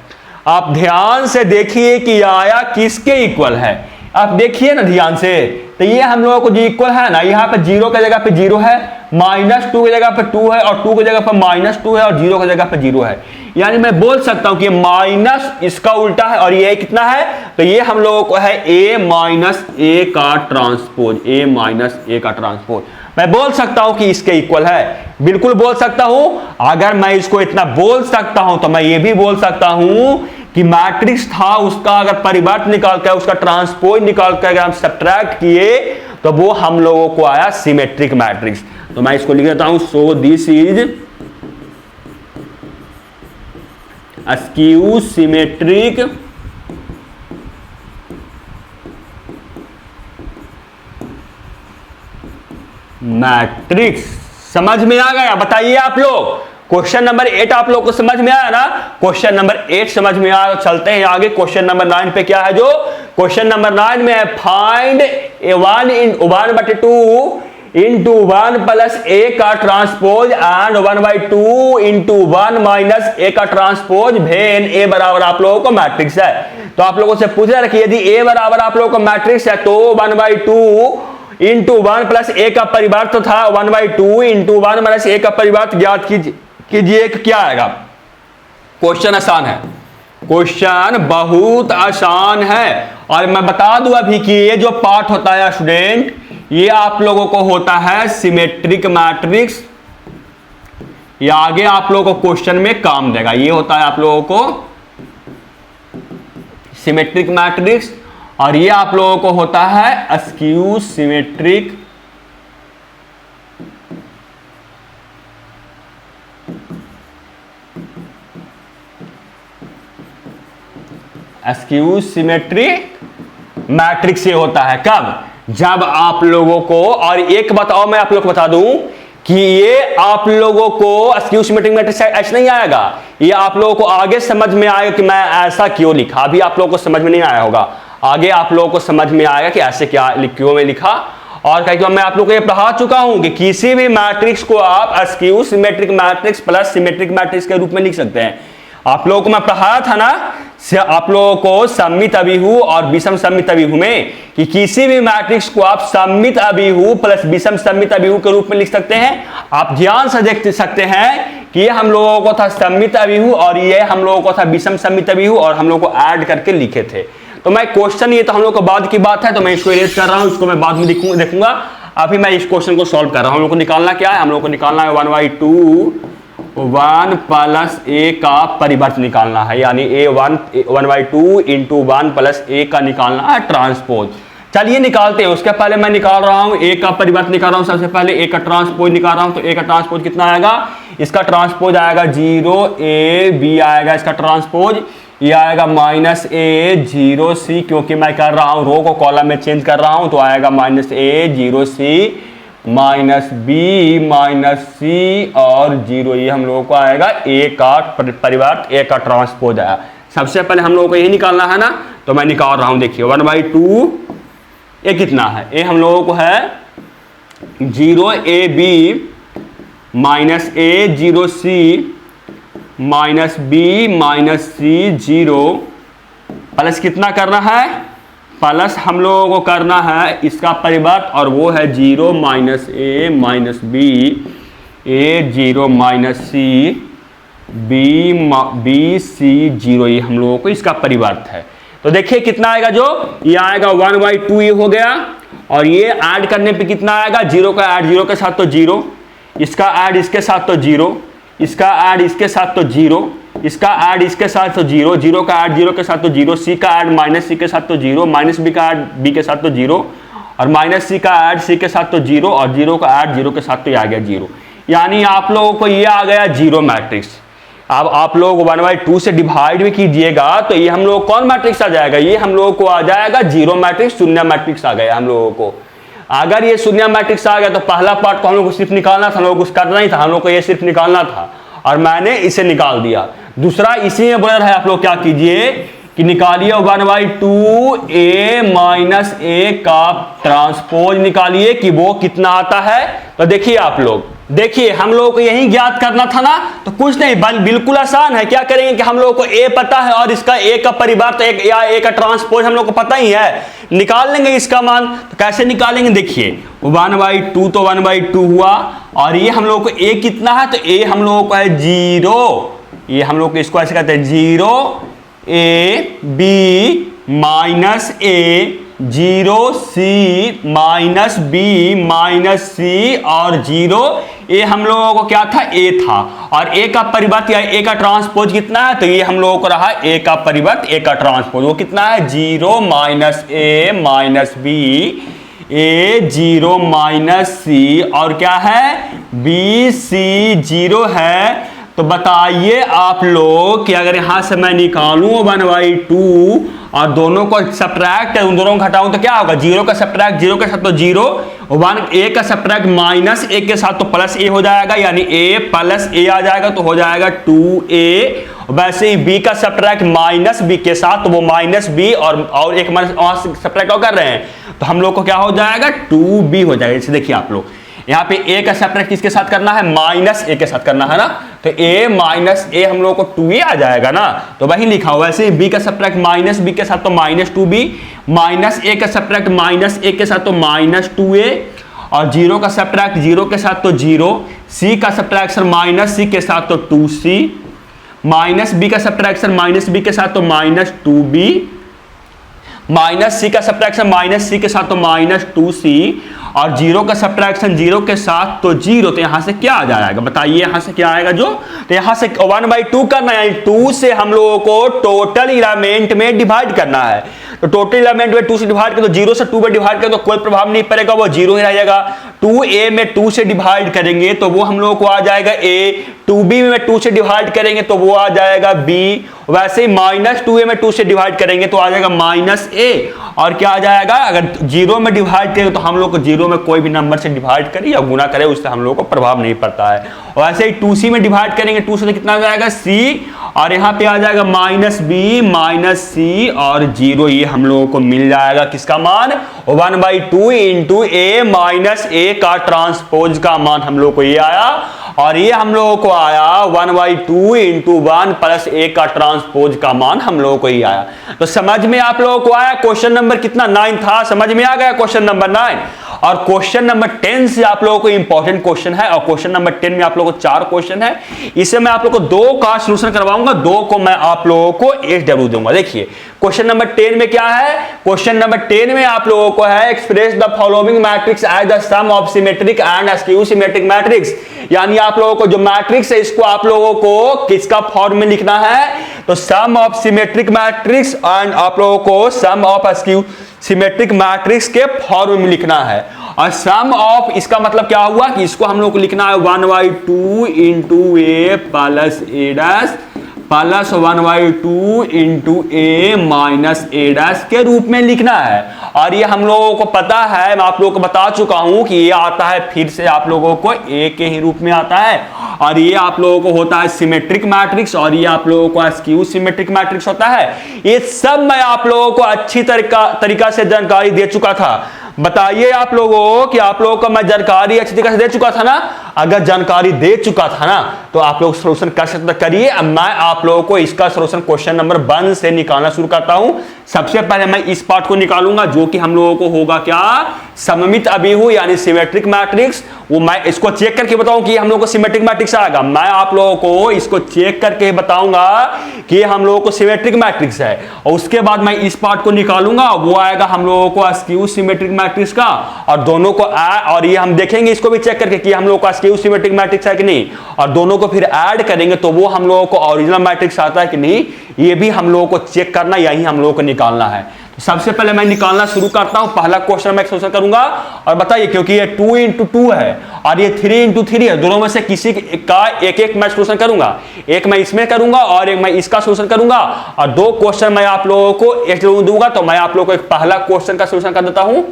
आप ध्यान से देखिए कि ये आया किसके इक्वल है। आप देखिए ना ध्यान से, तो ये हम लोगों को जो इक्वल है ना, यहाँ पे 0 की जगह पे 0 है, -2 की जगह पे 2 है, और 2 की जगह पे -2 है, और 0 की जगह पे 0 है। यानी मैं बोल सकता हूं कि माइनस इसका उल्टा है, और ये कितना है, तो ये हम लोगों को है a - a का ट्रांसपोज, a - a का ट्रांसपोज। मैं बोल सकता हूं कि इसके इक्वल है, बिल्कुल बोल सकता हूं। अगर मैं इसको इतना बोल सकता हूं तो मैं ये भी बोल सकता हूं कि मैट्रिक्स था उसका अगर परिवर्त निकाल कर उसका ट्रांसपोज निकाल कर अगर हम सब्ट्रैक्ट किए तो वो हम लोगों को आया सिमेट्रिक मैट्रिक्स। तो मैं इसको लिख देता हूं, so this is skew symmetric matrix. समझ में आ गया, बताइए आप लोग। क्वेश्चन नंबर 8 आप लोग को समझ में आया ना, क्वेश्चन नंबर 8 समझ में आया। चलते हैं आगे क्वेश्चन नंबर 9 पे। क्या है जो क्वेश्चन नंबर 9 में है, फाइंड 1/2 इंटू 1 प्लस a का transpose and 1/2 into 1 minus a का ट्रांसपोज वेन a बराबर आप लोगों को मैट्रिक्स है। तो आप लोगों से पूछ रहा है कि यदि a बराबर आप लोगों को मैट्रिक्स है तो 1/2 इंटू 1 प्लस a का परिवर्त था 1/2 इंटू 1 माइनस a का परिवर्त ज्ञात कीजिए कि क्या आएगा। क्वेश्चन आसान है, क्वेश्चन बहुत आसान है। और मैं बता दूं अभी कि ये जो पार्ट होता है स्टूडेंट, ये आप लोगों को होता है सिमेट्रिक मैट्रिक्स। ये आगे आप लोगों को क्वेश्चन में काम देगा। ये होता है आप लोगों को सिमेट्रिक मैट्रिक्स। और ये आप लोगों को होता है अस्क्यू सिमेट्रिक मैट्रिक्स ये होता है कब, जब आप लोगों को, और एक बात और मैं आप लोगों को बता दूं कि ये आप लोगों को अस्क्यू सिमेट्रिक मैट्रिक्स ऐसा नहीं आएगा, ये आप लोगों को आगे समझ में आएगा कि मैं ऐसा क्यों लिखा। अभी आप लोगों को समझ में नहीं आया होगा, आगे आप लोगों को समझ में आएगा कि ऐसे क्यों मैं लिखा। और क्या मैं आप लोगों को ये पढ़ा चुका हूं कि किसी भी मैट्रिक्स को आप askew symmetric matrix plus symmetric matrix के रूप में लिख सकते हैं। आप लोगों को मैं पढ़ाया था ना, आप लोगों को सममित अभिहु और विषम सममित अभिहु में कि किसी भी मैट्रिक्स को आप सममित अभिहु प्लस विषम सममित अभिहु के रूप में लिख सकते हैं। आप ध्यान से देख सकते हैं कि ये हम लोगों को था सममित अभिहु और ये हम लोगों को था विषम सममित अभिहु, और हम लोगों को ऐड करके लिखे थे। तो मैं क्वेश्चन, ये तो हम लोग को बाद की बात है, तो मैं इसको इरेज कर रहा हूं, इसको मैं बाद में देखूंगा। अभी मैं इस क्वेश्चन को सॉल्व कर रहा हूं। हम लोग को निकालना क्या है, हम लोग को निकालना है 1/2 1 प्लस ए का परिवर्त निकालना है, यानी ए 1/2 इंटू 1 प्लस ए का निकालना है ट्रांसपोज। चलिए निकालते हैं। उसके पहले मैं निकाल रहा हूं ए का परिवर्त निकाल रहा हूं। सबसे पहले ए का ट्रांसपोज निकाल रहा हूं। तो ए का ट्रांसपोज कितना आएगा, इसका ट्रांसपोज आएगा 0a, आएगा इसका ट्रांसपोज, ये आएगा -a 0c, क्योंकि मैं कर रहा हूं रो को कॉलम में चेंज कर रहा हूं, तो आएगा -a 0c -b -c और 0, ये हम लोगों को आएगा ए का परिवर्त, ए का ट्रांसपोज आया। सबसे पहले हम लोगों को यही निकालना है ना, तो मैं निकाल रहा हूं। देखिए 1/2 ए कितना है, ए हम लोगों को है 0ab -a 0c -b -c 0 plus कितना करना है, प्लस हम लोगों को करना है इसका परिवर्त, और वो है 0 - a -b a 0 -c b c 0, ये हम लोगों को इसका परिवर्त है। तो देखिए कितना आएगा, जो ये आएगा 1/2 ये हो गया, और ये ऐड करने पे कितना आएगा, 0 का ऐड 0 के साथ तो 0, इसका ऐड इसके साथ तो 0, इसका ऐड इसके साथ तो 0, इसका ऐड इसके साथ तो 0, 0 का ऐड 0 के साथ तो 0, सी का ऐड -c के साथ तो 0, -b का ऐड b के साथ तो 0, और -c का ऐड c के साथ तो 0, और 0 का ऐड 0 के साथ तो ये आ गया 0। यानी आप लोगों को ये आ गया 0 मैट्रिक्स। अब आप लोग 1/2 से डिवाइड भी कीजिएगा तो ये हम लोग कौन मैट्रिक्स आ जाएगा, ये हम लोगों को आ जाएगा 0 मैट्रिक्स, शून्य मैट्रिक्स आ गया हम लोगों को। अगर ये शून्य मैट्रिक्स आ गया तो पहला पार्ट को हम लोग को सिर्फ निकालना था, हम लोग कुछ करना नहीं था, हम लोग को ये सिर्फ निकालना था, और मैंने इसे निकाल दिया। दूसरा इसी में बोल रहा है, आप लोग क्या कीजिए कि निकालिए 1/2 a का ट्रांसपोज निकालिए कि वो कितना आता है। तो देखिए आप लोग, देखिए हम लोगों को यही ज्ञात करना था ना, तो कुछ नहीं, बिल्कुल आसान है। क्या करेंगे कि हम लोगों को a पता है और इसका a का परिवर्त या a का ट्रांसपोज हम लोग को पता ही है, निकाल लेंगे इसका मान। तो कैसे निकालेंगे, देखिए 1/2 तो 1/2 हुआ, और ये हम लोगों को a कितना है, तो a हम लोगों को है 0, ये हम लोग इसको ऐसे कहते हैं 0ab -a 0c -b -c और 0, ये हम लोगों को क्या था, a था, और a का परिवर्त या a का ट्रांसपोज कितना है, तो ये हम लोगों को रहा a का परिवर्त, a का ट्रांसपोज, वो कितना है 0 -a -b a 0 -c और क्या है b c 0 है। तो बताइए आप लोग कि अगर यहां से मैं निकालूं 1/2 और दोनों को सब्ट्रैक्ट, उन दोनों को घटाऊं तो क्या होगा, 0 का सब्ट्रैक्ट 0 के साथ तो 0, 1 a का सब्ट्रैक्ट -a के साथ तो +a हो जाएगा, यानी a + a आ जाएगा, तो हो जाएगा 2a। वैसे ही b का सब्ट्रैक्ट -b के साथ, तो वो -b और एक वहां से सब्ट्रैक्ट और कर रहे हैं, तो हम लोग को क्या हो जाएगा 2b हो जाएगा। जैसे देखिए आप लोग यहाँ पे a का सब्ट्रैक्ट किसके साथ करना है, -a के साथ करना है ना, तो a -a हम लोग को 2a आ जाएगा ना, तो वही लिखा हुआ। वैसे b का सब्ट्रैक्ट -b के साथ तो -2b, -a का सब्ट्रैक्ट -a के साथ तो -2a, और 0 का सब्ट्रैक्ट 0 के साथ तो 0, c का सब्ट्रैक्शन -c के साथ तो 2c, -b का सब्ट्रैक्शन -b के साथ तो -2b, -c का सब्ट्रैक्शन -c के साथ तो -2c, और 0 का सब्ट्रैक्शन 0 के साथ तो 0। तो यहां से क्या आ जाएगा, बताइए यहां से क्या आएगा, जो तो यहां से 1/2 करना है, 2 से हम लोगों को टोटल एलिमेंट में डिवाइड करना है। तो टोटल एलिमेंट में 2 से डिवाइड कर, तो 0 से 2 में डिवाइड कर तो कोई प्रभाव नहीं पड़ेगा, वो 0 ही रहेगा। 2a में 2 से डिवाइड करेंगे तो वो हम लोगों को आ जाएगा a, 2b में 2 से डिवाइड करेंगे तो वो आ जाएगा b, वैसे ही -2a में 2 से डिवाइड करेंगे तो आ जाएगा -a, और क्या आ जाएगा, अगर 0 में डिवाइड करें तो हम लोग को 0 में कोई भी नंबर से डिवाइड करें या गुना करें उससे हम लोग को प्रभाव नहीं पड़ता है। और वैसे ही 2c में डिवाइड करेंगे, 2 से कितना आ जाएगा c, और यहाँ पे आ जाएगा -b -c और 0, ये हम लोगों को मिल जाएगा किसका मान, 1/2 इंटू a माइनस a का ट्रांसपोज का मान हम लोग को ये आया, और ये हम लोगों को आया 1/2 इंटू 1 प्लस a का ट्रांसपोज का मान हम लोगों को ये आया। तो समझ में आप लोगों को आया, क्वेश्चन नंबर कितना 9 था, समझ में आ गया क्वेश्चन नंबर 9। और क्वेश्चन नंबर 10 से आप लोगों को इंपॉर्टेंट क्वेश्चन है, और क्वेश्चन नंबर 10 में आप लोगों को 4 क्वेश्चन है, इसे मैं आप लोगों को 2 का सॉल्यूशन करवाऊंगा, 2 को मैं आप लोगों को SW दूंगा। देखिए क्वेश्चन नंबर 10 में क्या है, क्वेश्चन नंबर 10 में आप लोगों को है express the following matrix as the sum of symmetric and skew symmetric matrix, यानी आप लोगों को जो मैट्रिक्स है इसको आप लोगों को किसका फॉर्म में लिखना है, तो सम ऑफ सिमेट्रिक मैट्रिक्स एंड आप लोगों को सम ऑफ स्क्यू सिमेट्रिक मैट्रिक्स के फॉर्म में लिखना है। और सम ऑफ इसका मतलब क्या हुआ कि इसको हम लोग को लिखना है 1/2 into a plus a dash plus 1/2 into a minus a dash के रूप में लिखना है। और ये हम लोगों को पता है, मैं आप लोगों को बता चुका हूं कि ये आता है फिर से आप लोगों को a के ही रूप में आता है, और ये आप लोगों को होता है सिमेट्रिक मैट्रिक्स, और ये आप लोगों को स्क्यू सिमेट्रिक मैट्रिक्स होता है। ये सब मैं आप लोगों को अच्छी तरीका से जानकारी दे चुका था। बताइए आप लोगों कि आप लोगों को मैं जानकारी अच्छी तरीके से दे चुका था ना, अगर जानकारी दे चुका था ना तो आप लोग सॉल्यूशन कर सकते करिए। अब मैं आप लोगों को इसका सॉल्यूशन क्वेश्चन नंबर 1 से निकालना शुरू करता हूं। सबसे पहले मैं इस पार्ट को निकालूंगा जो कि हम लोगों को होगा क्या, सममित अभिहु यानी सिमेट्रिक मैट्रिक्स। वो मैं इसको चेक करके बताऊं कि हम लोगों को सिमेट्रिक मैट्रिक्स आएगा, मैं आप लोगों को इसको चेक करके बताऊंगा कि हम लोगों को सिमेट्रिक मैट्रिक्स है, और उसके बाद मैं इस पार्ट को निकालूंगा, वो आएगा हम लोगों को स्क्यू सिमेट्रिक मैट्रिक्स का, और दोनों को और ये हम देखेंगे इसको भी चेक करके कि हम लोगों का स्क्यू सिमेट्रिक मैट्रिक्स है कि नहीं, और दोनों को फिर ऐड करेंगे तो वो हम लोगों को ओरिजिनल मैट्रिक्स आता है कि नहीं, ये भी हम लोगों को चेक करना, यही हम लोगों को निकालना है। तो सबसे पहले मैं निकालना शुरू करता हूं। पहला क्वेश्चन मैं सॉल्व करूंगा, और बताइए क्योंकि ये 2 इंटू 2 है और ये 3 इंटू 3 है, दोनों में से किसी का एक मैं सॉल्यूशन करूंगा, एक मैं इसमें करूंगा और एक मैं इसका सॉल्यूशन करूंगा, और 2 क्वेश्चन मैं आप लोगों को SW दूंगा। तो मैं आप लोगों को एक पहला क्वेश्चन का सॉल्यूशन कर देता हूं,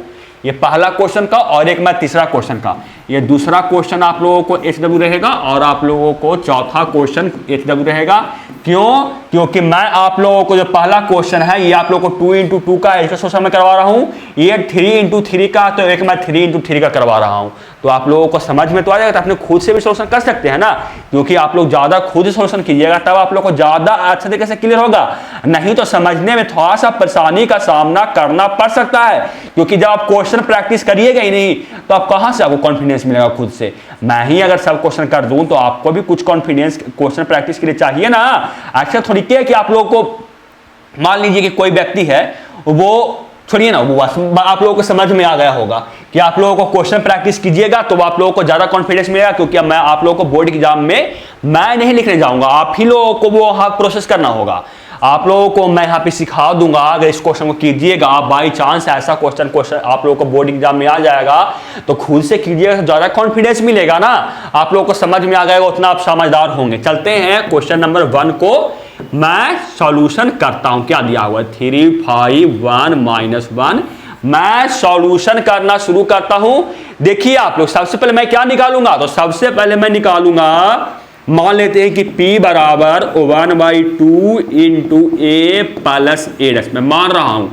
ये पहला क्वेश्चन का, और एक मैं तीसरा क्वेश्चन का, ये दूसरा क्वेश्चन आप लोगों को SW रहेगा, और आप लोगों को चौथा क्वेश्चन SW रहेगा। क्यों? क्योंकि मैं आप लोगों को जो पहला क्वेश्चन है ये आप लोगों को 2 इंटू 2 का इसका सॉल्यूशन मैं करवा रहा हूं, ये 3 इंटू 3 का, तो एक मैं 3 इंटू 3 का करवा रहा हूं। तो आप लोगों को समझ में तो आ जाएगा, तो अपने खुद से भी सॉल्यूशन कर सकते हैं ना, क्योंकि आप लोग ज्यादा खुद सॉल्यूशन कीजिएगा तब आप लोग को ज्यादा अच्छे तरीके से क्लियर होगा, नहीं तो समझने में थोड़ा सा परेशानी का सामना करना पड़ सकता है, क्योंकि जब आप क्वेश्चन प्रैक्टिस करिएगा ही नहीं तो आप कहां से आपको कॉन्फिडेंस मिलेगा खुद से। मैं ही अगर सब क्वेश्चन कर दूं तो आपको भी कुछ कॉन्फिडेंस क्वेश्चन प्रैक्टिस के लिए चाहिए ना। अच्छा थोड़ी क्या है कि आप लोगों को मान लीजिए कि कोई व्यक्ति है, वो छोड़िए ना, वो आप लोगों को समझ में आ गया होगा कि आप लोगों को क्वेश्चन प्रैक्टिस कीजिएगा तो आप लोगों को ज्यादा कॉन्फिडेंस मिलेगा, क्योंकि अब मैं आप लोगों को बोर्ड एग्जाम में मैं नहीं लिखने जाऊंगा, आप ही लोगों को वो वहां प्रोसेस करना होगा। आप लोगों को मैं यहाँ पे सिखा दूंगा, अगर इस क्वेश्चन को कीजिएगा, आप बाई चांस ऐसा क्वेश्चन आप लोगों को बोर्ड एग्जाम में आ जाएगा तो खुद से कीजिएगा, ज्यादा कॉन्फिडेंस मिलेगा ना, आप लोगों को समझ में आ जाएगा, उतना आप समझदार होंगे। चलते हैं क्वेश्चन नंबर 1 को मैं सॉल्यूशन करता हूं। क्या दिया हुआ है, 3 5 1 -1। मैं सॉल्यूशन करना शुरू करता हूं। देखिए आप लोग, सबसे पहले मैं क्या निकालूंगा, तो सबसे पहले मैं निकालूंगा, मान लेते हैं कि P बराबर 1/2 इंटू a प्लस a, मैं मान रहा हूं।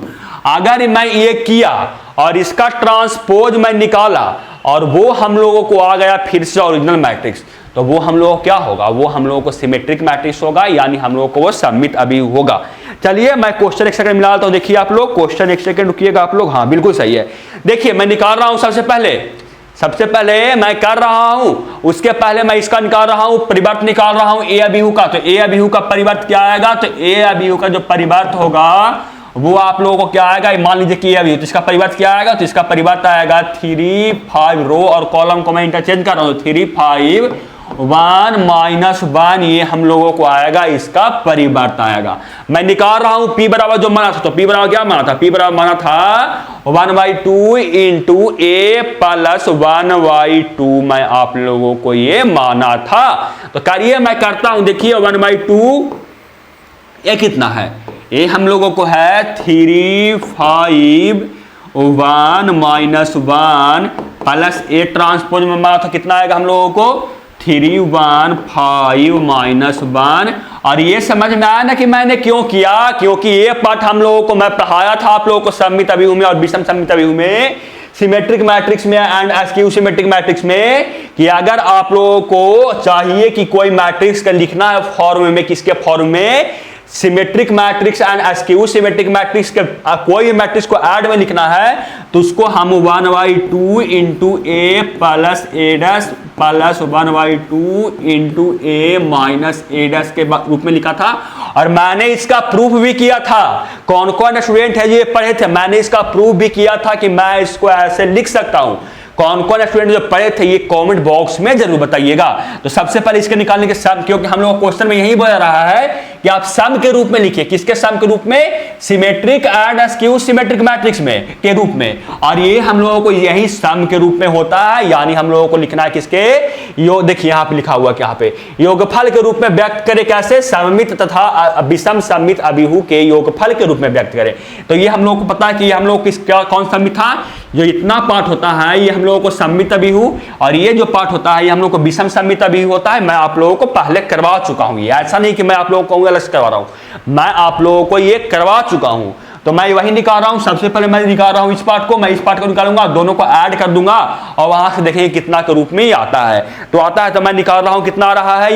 अगर मैं ये किया और इसका ट्रांसपोज मैं निकाला और वो हम लोगों को आ गया फिर से ओरिजिनल मैट्रिक्स, तो वो हम लोगों को क्या होगा, वो हम लोगों को सिमेट्रिक मैट्रिक्स होगा, यानी हम लोगों को वो सममित अभिहु होगा। चलिए मैं क्वेश्चन एक सेकंड मिला लेता हूं। देखिए आप लोग, क्वेश्चन एक सेकंड रुकिएगा आप लोग, हाँ बिल्कुल सही है। देखिए मैं निकाल रहा हूं, सबसे पहले मैं कर रहा हूं, उसके पहले मैं इसका निकाल रहा हूं, परिवर्त निकाल रहा हूं a अभिहु का। तो a अभिहु का परिवर्त क्या आएगा, तो a अभिहु का जो परिवर्त होगा वो आप लोगों को क्या आएगा, मान लीजिए कि अभिहु, तो इसका परिवर्त क्या आएगा, तो इसका परिवर्त आएगा 3 5 रो और कॉलम को मैं इंटरचेंज कर रहा हूं, 3 5 1 माइनस 1, ये हम लोगों को आएगा इसका परिवर्त आएगा। मैं निकाल रहा हूं p बराबर जो माना था, तो p बराबर क्या माना था, p बराबर माना था 1/2 इंटू a प्लस 1/2, मैं आप लोगों को ये माना था। तो करिए मैं करता हूं, देखिए 1/2 ये कितना है, ये हम लोगों को है 3 5 1 माइनस 1 प्लस ए ट्रांसपोज में माना था कितना आएगा हम लोगों को 3 1 5 माइनस 1। और ये समझ में आया ना कि मैंने क्यों किया, क्योंकि ये पार्ट हम लोगों को मैं पढ़ाया था आप लोगों को सममित अभिव्यू में और विषम सममित अभिव्यू में, सिमेट्रिक मैट्रिक्स में एंड एस्क्यू सिमेट्रिक मैट्रिक्स में, कि अगर आप लोगों को चाहिए कि कोई मैट्रिक्स का लिखना है फॉर्म में, किसके फॉर्म में, symmetric matrix and askew symmetric matrix के कोई मैट्रिक्स को ऐड में लिखना है, तो उसको हम 1/2 इंटू ए प्लस ए डैश प्लस 1/2 इंटू ए माइनस ए डैश के रूप में लिखा था। और मैंने इसका प्रूफ भी किया था, कौन कौन स्टूडेंट है ये पढ़े थे, मैंने इसका प्रूफ भी किया था कि मैं इसको ऐसे लिख सकता हूं। कौन कौन स्टूडेंट जो पढ़े थे ये कमेंट बॉक्स में जरूर बताइएगा। तो सबसे पहले इसके निकालने के सम, क्योंकि हम लोग क्वेश्चन में यही बोल रहा है कि आप सम के रूप में लिखिए, किसके सम के रूप में, symmetric and askew symmetric matrix में के रूप में। और ये हम लोगों को यही सम के रूप में होता है, यानी हम लोगों को लिखना है किसके, योग, देखिए यहाँ पे लिखा हुआ क्या पे, योगफल के रूप में व्यक्त करें, कैसे, सममित तथा विषम सममित अभिव्यू के योगफल के रूप में व्यक्त करें। तो ये हम लोगों को पता है कि हम लोग किसका कौन सममित था, जो इतना पार्ट होता है ये हम लोगों को सममित अभिव्यू, और ये जो पार्ट होता है ये हम लोग को विषम सममित अभिव्यू होता है। मैं आप लोगों को पहले करवा चुका हूं, ये ऐसा नहीं कि मैं आप लोगों को अलग से करवा रहा हूं, मैं आप लोगों को ये करवा चुका हूं। तो मैं वही निकाल रहा हूं, सबसे पहले मैं निकाल रहा हूं इस पार्ट को, मैं इस पार्ट को निकालूंगा, दोनों को ऐड कर दूंगा और वहां से देखेंगे कितना के रूप में ही आता है। तो आता है, तो मैं निकाल रहा हूं कितना आ रहा है,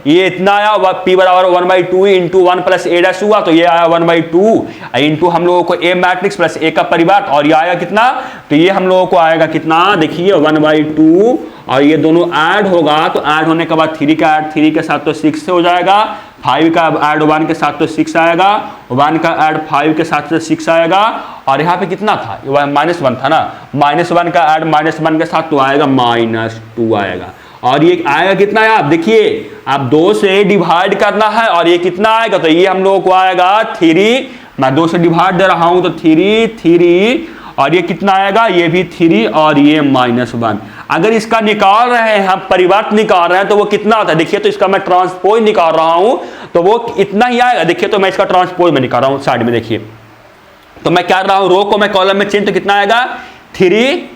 ये इतना आया, p बराबर 1/2 इंटू 1 प्लस ए डैश हुआ, तो ये आया 1/2 इंटू हम लोगों को a मैट्रिक्स प्लस a का परिवार, और ये आया कितना, तो ये हम लोगों को आएगा कितना, देखिए 1/2, और ये दोनों ऐड होगा, तो ऐड होने के बाद 3 का ऐड 3 के साथ तो 6 से हो जाएगा, 5 का ऐड 1 के साथ तो 6 आएगा, 1 का ऐड 5 के साथ तो 6 आएगा, और यहाँ पे कितना था, -1 था ना, -1 का ऐड -1 के साथ तो आएगा -2 आएगा। और ये आएगा कितना है, आप देखिए, आप 2 से डिवाइड करना है, और ये कितना आएगा, तो ये हम लोगों को आएगा 3, मैं 2 से डिवाइड दे रहा हूं तो 3, और ये कितना आएगा, ये भी 3, और ये -1। अगर इसका निकाल रहे हैं हम, परिवर्त निकाल रहे हैं, तो वो कितना आता है, देखिए, तो इसका मैं ट्रांसपोज निकाल रहा हूं तो वो इतना ही आएगा। देखिए, तो मैं इसका ट्रांसपोज में निकाल रहा हूं साइड में, देखिए, तो मैं क्या कर रहा हूं, रो को मैं कॉलम में चेंज, तो कितना आएगा 3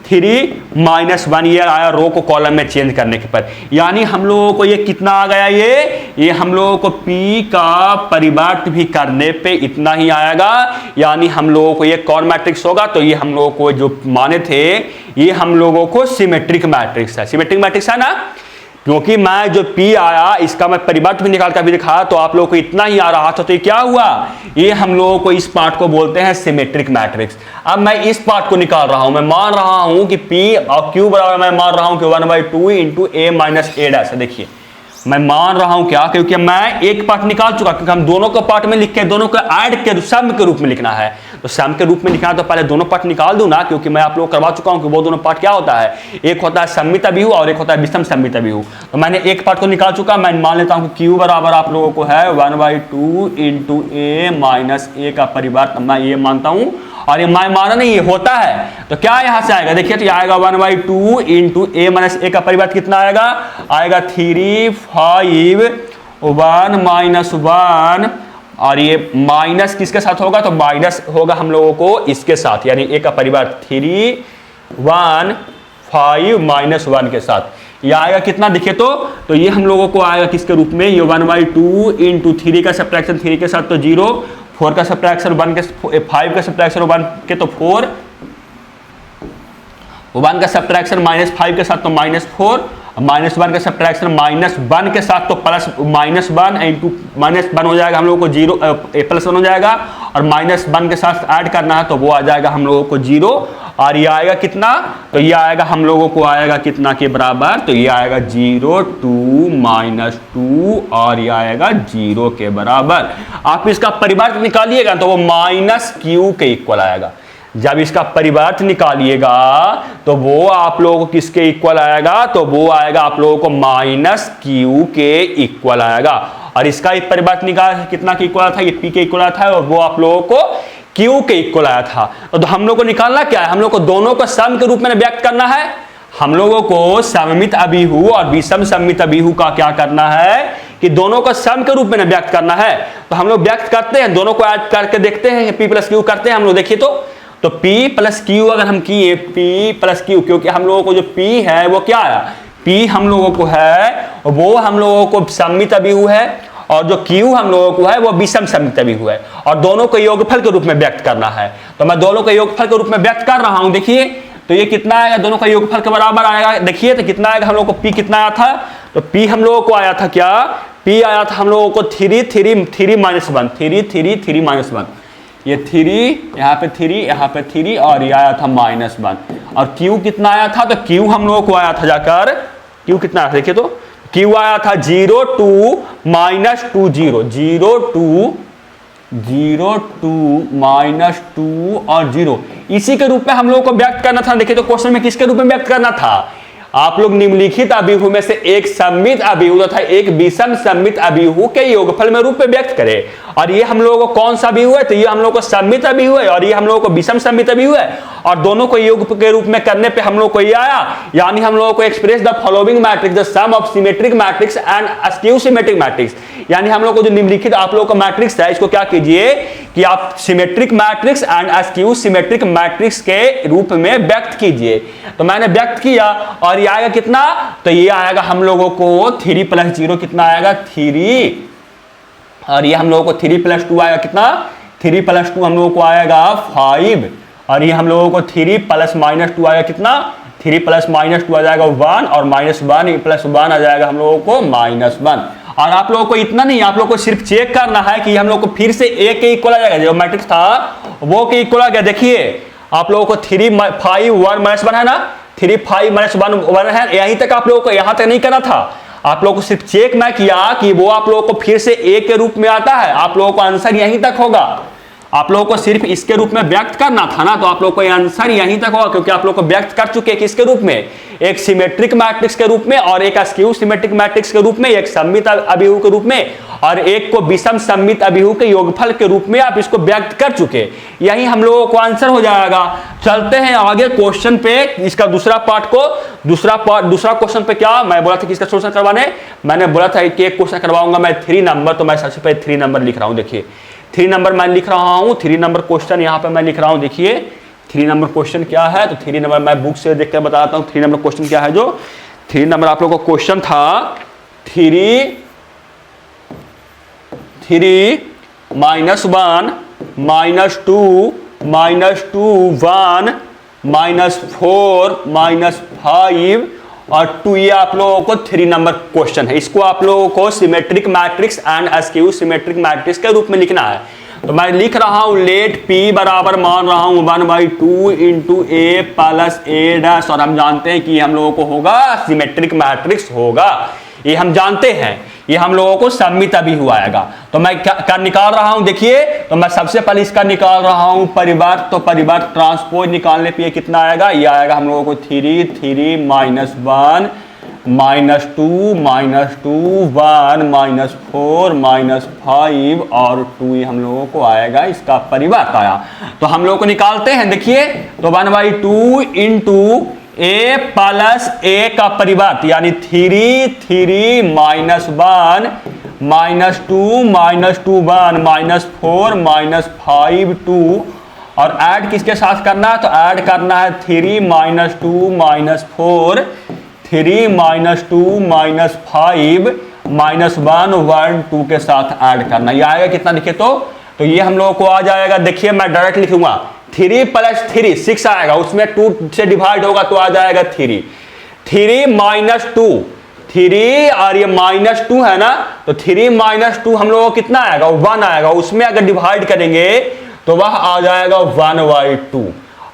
-1, ये आया रो को कॉलम में चेंज करने के पर, यानी हम लोगों को ये कितना आ गया, ये हम लोगों को p का परिवर्त भी करने पे इतना ही आएगा, यानी हम लोगों को ये कौन मैट्रिक्स होगा, तो ये हम लोगों को जो माने थे ये हम लोगों को सिमेट्रिक मैट्रिक्स है, सिमेट्रिक मैट्रिक्स है ना, क्योंकि मैं जो p आया इसका मैं परिवर्त भी निकाल कर भी दिखाया, तो आप लोगों को इतना ही आ रहा था, तो ये क्या हुआ, ये हम लोगों को इस पार्ट को बोलते हैं सिमेट्रिक मैट्रिक्स। अब मैं इस पार्ट को निकाल रहा हूं, मैं मान रहा हूं कि p और q बराबर, मैं मान रहा हूं कि 1/2 into a minus A dash, देखिए मैं मान रहा हूं क्या, क्योंकि मैं एक पार्ट निकाल चुका, क्योंकि हम दोनों को पार्ट में लिख के दोनों को ऐड के सम के रूप में लिखना है, तो सम के रूप में लिखना है तो पहले दोनों पार्ट निकाल दूं ना, क्योंकि मैं आप लोग करवा चुका हूं कि वो दोनों पार्ट क्या होता है, एक होता है सममित अभिव्यू और एक होता है विषम सममित अभिव्यू। तो मैंने एक पार्ट को निकाल चुका, मैं मान लेता हूं कि q बराबर आप लोगों को है 1/2 इंटू a माइनस ए का परिवार, मैं ये मानता हूं, और ये मैं माना नहीं, ये होता है, तो क्या यहां से आएगा, देखिए, तो आएगा 1/2 इंटू a माइनस ए का परिवार कितना आएगा 3 5 1 -1, और ये माइनस किसके साथ होगा, तो माइनस होगा हम लोगों को इसके साथ, यानी a का परिवार 3 1 5 -1 के साथ, ये आएगा कितना, देखिए, तो ये हम लोगों को आएगा किसके रूप में, ये 1/2 इंटू 3 का सब्ट्रैक्शन 3 के साथ तो 0, 4 का सब्ट्रैक्शन 1 के, 5 का सब्ट्रैक्शन 1 के तो 4, 1 का सब्ट्रैक्शन -5 के साथ तो -4, -1 का सब्ट्रैक्शन -1 के साथ तो +1 इंटू -1 हो जाएगा हम लोगों को 0, +1 हो जाएगा, और -1 के साथ ऐड करना है तो वो आ जाएगा हम लोगों को 0, और ये आएगा कितना, तो ये आएगा हम लोगों को आएगा कितना के बराबर, तो ये आएगा 0 2 -2, और ये आएगा 0 के बराबर। आप इसका परिवर्त निकालिएगा तो वो -q के इक्वल आएगा। जब इसका परिवर्त निकालिएगा तो वो आप लोगों को किसके इक्वल आएगा, तो वो आएगा आप लोगों को माइनस क्यू के इक्वल आएगा। और इसका परिवर्त निकाल कितना के इक्वल था, ये पी के इक्वल था, और वो आप लोगों को क्यू के इक्वल आया था। तो हम लोग को निकालना क्या है, हम लोग को दोनों को सम के रूप में व्यक्त करना है। हम लोगों को सममित अभिहु और विषम सममित अभिहु का क्या करना है कि दोनों को सम के रूप में व्यक्त करना है। तो हम लोग व्यक्त करते हैं, दोनों को ऐड करके देखते हैं, पी प्लस क्यू करते हैं हम लोग। देखिए तो P प्लस क्यू अगर हम किए P प्लस क्यू, क्योंकि हम लोगों को जो P है वो क्या आया, P हम लोगों को है वो हम लोगों को सममित अभिहु है, और जो Q हम लोगों को है वो विषम सममित अभिहु है, और दोनों को योगफल के रूप में व्यक्त करना है। तो मैं दोनों को योगफल के रूप में व्यक्त कर रहा हूं। देखिए तो ये कितना आएगा, दोनों का योगफल के बराबर आएगा। देखिए तो कितना आएगा, हम लोगों को P कितना आया था, तो P हम लोगों को आया था क्या, P आया था हम लोगों को 3 माइनस 1, 3 माइनस 1, ये 3 यहाँ पे 3 यहाँ पे 3 और ये आया था -1। और Q कितना आया था, तो Q हम लोगों को आया था जाकर, Q कितना आया था देखिए, तो Q आया था 0 2 -2 0 0 2 0 2 -2 और 0, इसी के रूप में हम लोगों को व्यक्त करना था। देखिए तो क्वेश्चन में किसके रूप में व्यक्त करना था, आप लोग निम्नलिखित अभिहु में से एक सममित अभिहु तथा एक विषम सममित अभिहु के योगफल में रूप में व्यक्त करें। और ये हम लोगों को कौन सा अभिहु है, तो ये हम लोगों को सममित अभिहु है, और ये हम लोगों को विषम सममित अभिहु है, और दोनों को योग के रूप में करने पे हम लोग को ये आया, यानी हम लोगों को express the following matrix the sum of symmetric matrix and skew symmetric matrix. यानी हम लोग को जो निम्नलिखित आप लोगों का मैट्रिक्स है, इसको क्या कीजिए कि आप symmetric matrix and skew symmetric matrix के रूप में व्यक्त कीजिए। तो मैंने व्यक्त किया, और ये आएगा कितना, तो ये आएगा हम लोगों को 3 + 0 कितना आएगा 3, और ये हम लोगों को 3 + 2 आएगा कितना, 3 + 2 हम लोगों को आएगा 5, और ये हम लोगों को 3 + -2 आएगा कितना, 3 + -2 आ जाएगा 1, और -1 + 1 आ जाएगा हम लोगों को -1। और आप लोगों को इतना नहीं, आप लोगों को सिर्फ चेक करना है कि हम लोग को फिर से a के इक्वल आ जाएगा, जो मैट्रिक्स था वो के इक्वल आ गया। देखिए आप लोगों को 3 5 1 -1 है ना, 3 5 -1 है, यहीं तक आप लोगों को, यहां तक नहीं करना था। आप लोगों को सिर्फ चेक मैं किया कि वो आप लोगों को फिर से a के रूप में आता है, आप लोगों को आंसर यहीं तक होगा। आप लोगों को सिर्फ इसके रूप में व्यक्त करना था ना, तो आप लोगों को आंसर यहीं तक होगा, क्योंकि आप लोग को व्यक्त कर चुके हैं किसके रूप में, एक सिमेट्रिक मैट्रिक्स के रूप में, और एक अस्क्यू सिमेट्रिक मैट्रिक्स के रूप में, एक सममित अभिहु के रूप में, और एक को विषम सममित अभिहु के योगफल के रूप में आप इसको व्यक्त कर चुके। यही हम लोगों को आंसर हो जाएगा। चलते हैं आगे क्वेश्चन पे, इसका दूसरा पार्ट को, दूसरा क्वेश्चन पे क्या मैं बोला था किसका सोल्यूशन करवाने, मैंने बोला था कि एक क्वेश्चन करवाऊंगा मैं 3 नंबर, तो मैं सबसे पहले 3 नंबर लिख रहा हूं। देखिए 3 नंबर मैं लिख रहा हूं, 3 नंबर क्वेश्चन यहां पे मैं लिख रहा हूं। देखिए 3 नंबर क्वेश्चन क्या है, तो 3 नंबर मैं बुक से देखकर बताता हूं 3 नंबर क्वेश्चन क्या है। जो 3 नंबर आप लोगों को क्वेश्चन था 3 -1 -2 -2 1 -4 -5 और 2, ये आप लोगों को 3 नंबर क्वेश्चन है। इसको आप लोगों को symmetric matrix and skew symmetric matrix के रूप में लिखना है। तो मैं लिख रहा हूं लेट P बराबर मान रहा हूं 1/2 × A + A', और हम जानते हैं कि हम लोगों को होगा सिमेट्रिक मैट्रिक्स होगा, ये हम जानते हैं, ये हम लोगों को सममित अभिहु आएगा। तो मैं क्या निकाल रहा हूं, देखिए तो मैं सबसे पहले इसका निकाल रहा हूं परिवर्त। तो परिवर्त ट्रांसपोज निकालने पे कितना आएगा, ये आएगा हम लोगों को 3 -1 -2 -2 1 -4 -5 और 2, हम लोगों को आएगा इसका परिवर्त आया। तो हम लोगों को निकालते हैं। देखिए तो 1/2 × A + A का परिवर्त, यानी 3 -1 -2 -2 1 -4 -5 2, और ऐड किसके साथ करना है, तो ऐड करना है 3 -2 -4 3 -2 -5 -1 1 2 के साथ ऐड करना। ये आएगा कितना, देखिए तो ये हम लोगों को आ जाएगा। देखिए मैं डायरेक्ट लिखूंगा 3 + 3 6 आएगा, उसमें 2 से डिवाइड होगा तो आ जाएगा 3 -2 3 और ये -2 है ना, तो 3 -2 हम लोगों को कितना आएगा, 1 आएगा, उसमें अगर डिवाइड करेंगे तो वह आ जाएगा 1/2,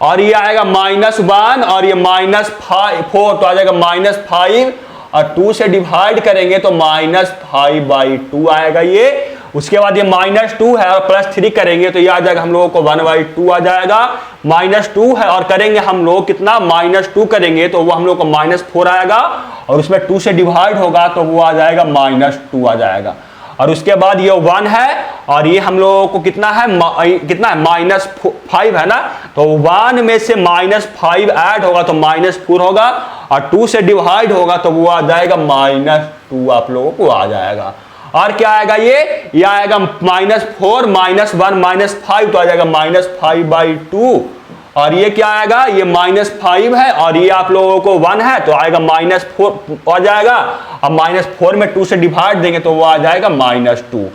और ये आएगा -1 और ये -4 तो आ जाएगा -5, और 2 से डिवाइड करेंगे तो -5/2 आएगा ये, उसके बाद ये -2 है और +3 करेंगे तो ये आ जाएगा हम लोगों को 1/2 आ जाएगा। -2 है और करेंगे हम लोग कितना, -2 करेंगे तो वो हम लोग को -4 आएगा और उसमें 2 से डिवाइड होगा तो वो आ जाएगा -2 आ जाएगा। और उसके बाद ये 1 है और ये हम लोगों को कितना है, -5 है ना, तो 1 में से -5 ऐड होगा तो -4 होगा और 2 से डिवाइड होगा तो वो आ जाएगा -2 आप लोगों को आ जाएगा। और क्या आएगा, ये आएगा -4 -1 -5 तो आ जाएगा -5/2 और ये क्या आएगा, ये -5 है और ये आप लोगों को 1 है तो आएगा -4 आ जाएगा। अब -4 में 2 से डिवाइड देंगे तो वो आ जाएगा -2।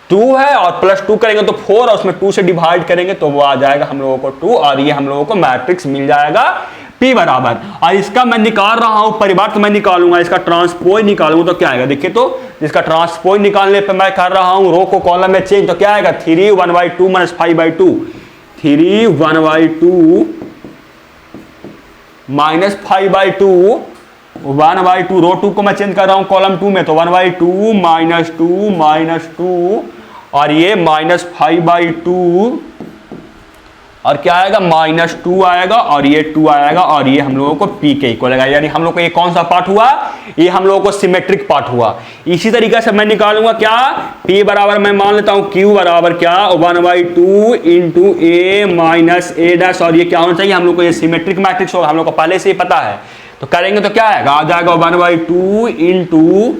2 है और +2 करेंगे तो 4 और उसमें 2 से डिवाइड करेंगे तो वो आ जाएगा हम लोगों को 2 और ये हम लोगों को मैट्रिक्स मिल जाएगा P बराबर। और इसका मैं निकाल रहा हूं परिवर्त, मैं निकालूंगा इसका ट्रांसपोज निकालूंगा तो क्या आएगा, देखिए तो इसका ट्रांसपोज निकालने पे मैं कर रहा हूं रो को कॉलम में चेंज तो क्या आएगा 3 1/2 -5/2 3 1/2 -5/2 1/2 रो 2 को मैं चेंज कर रहा हूं कॉलम 2 में तो 1/2 -2 और ये -5/2 और क्या आएगा -2 आएगा और ये 2 आएगा और ये हम लोगों को P के इक्वल आएगा। यानी हम लोग को ये कौन सा पार्ट हुआ, ये हम लोगों को सिमेट्रिक पार्ट हुआ। इसी तरीके से मैं निकालूंगा क्या, P बराबर मैं मान लेता हूं Q बराबर क्या 1/2 इंटू A माइनस A' और ये क्या होना चाहिए हम लोग को, ये सिमेट्रिक मैट्रिक्स होगा, हम लोग को पहले से ही पता है। तो करेंगे तो क्या आएगा, आ जाएगा 1/2 इंटू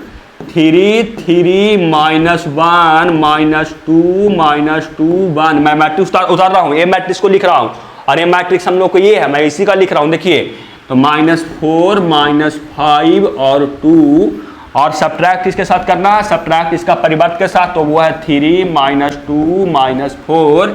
3 3 -1 -2 1 मैं मैट्रिक्स उतार रहा हूं, ये मैट्रिक्स को लिख रहा हूं और ये मैट्रिक्स हम लोग को ये है, मैं इसी का लिख रहा हूं। देखिए तो -4 -5 और 2 और सब्ट्रैक्ट इसके साथ करना है, सब्ट्रैक्ट इसका परिवर्त के साथ तो वो है 3 -2 -4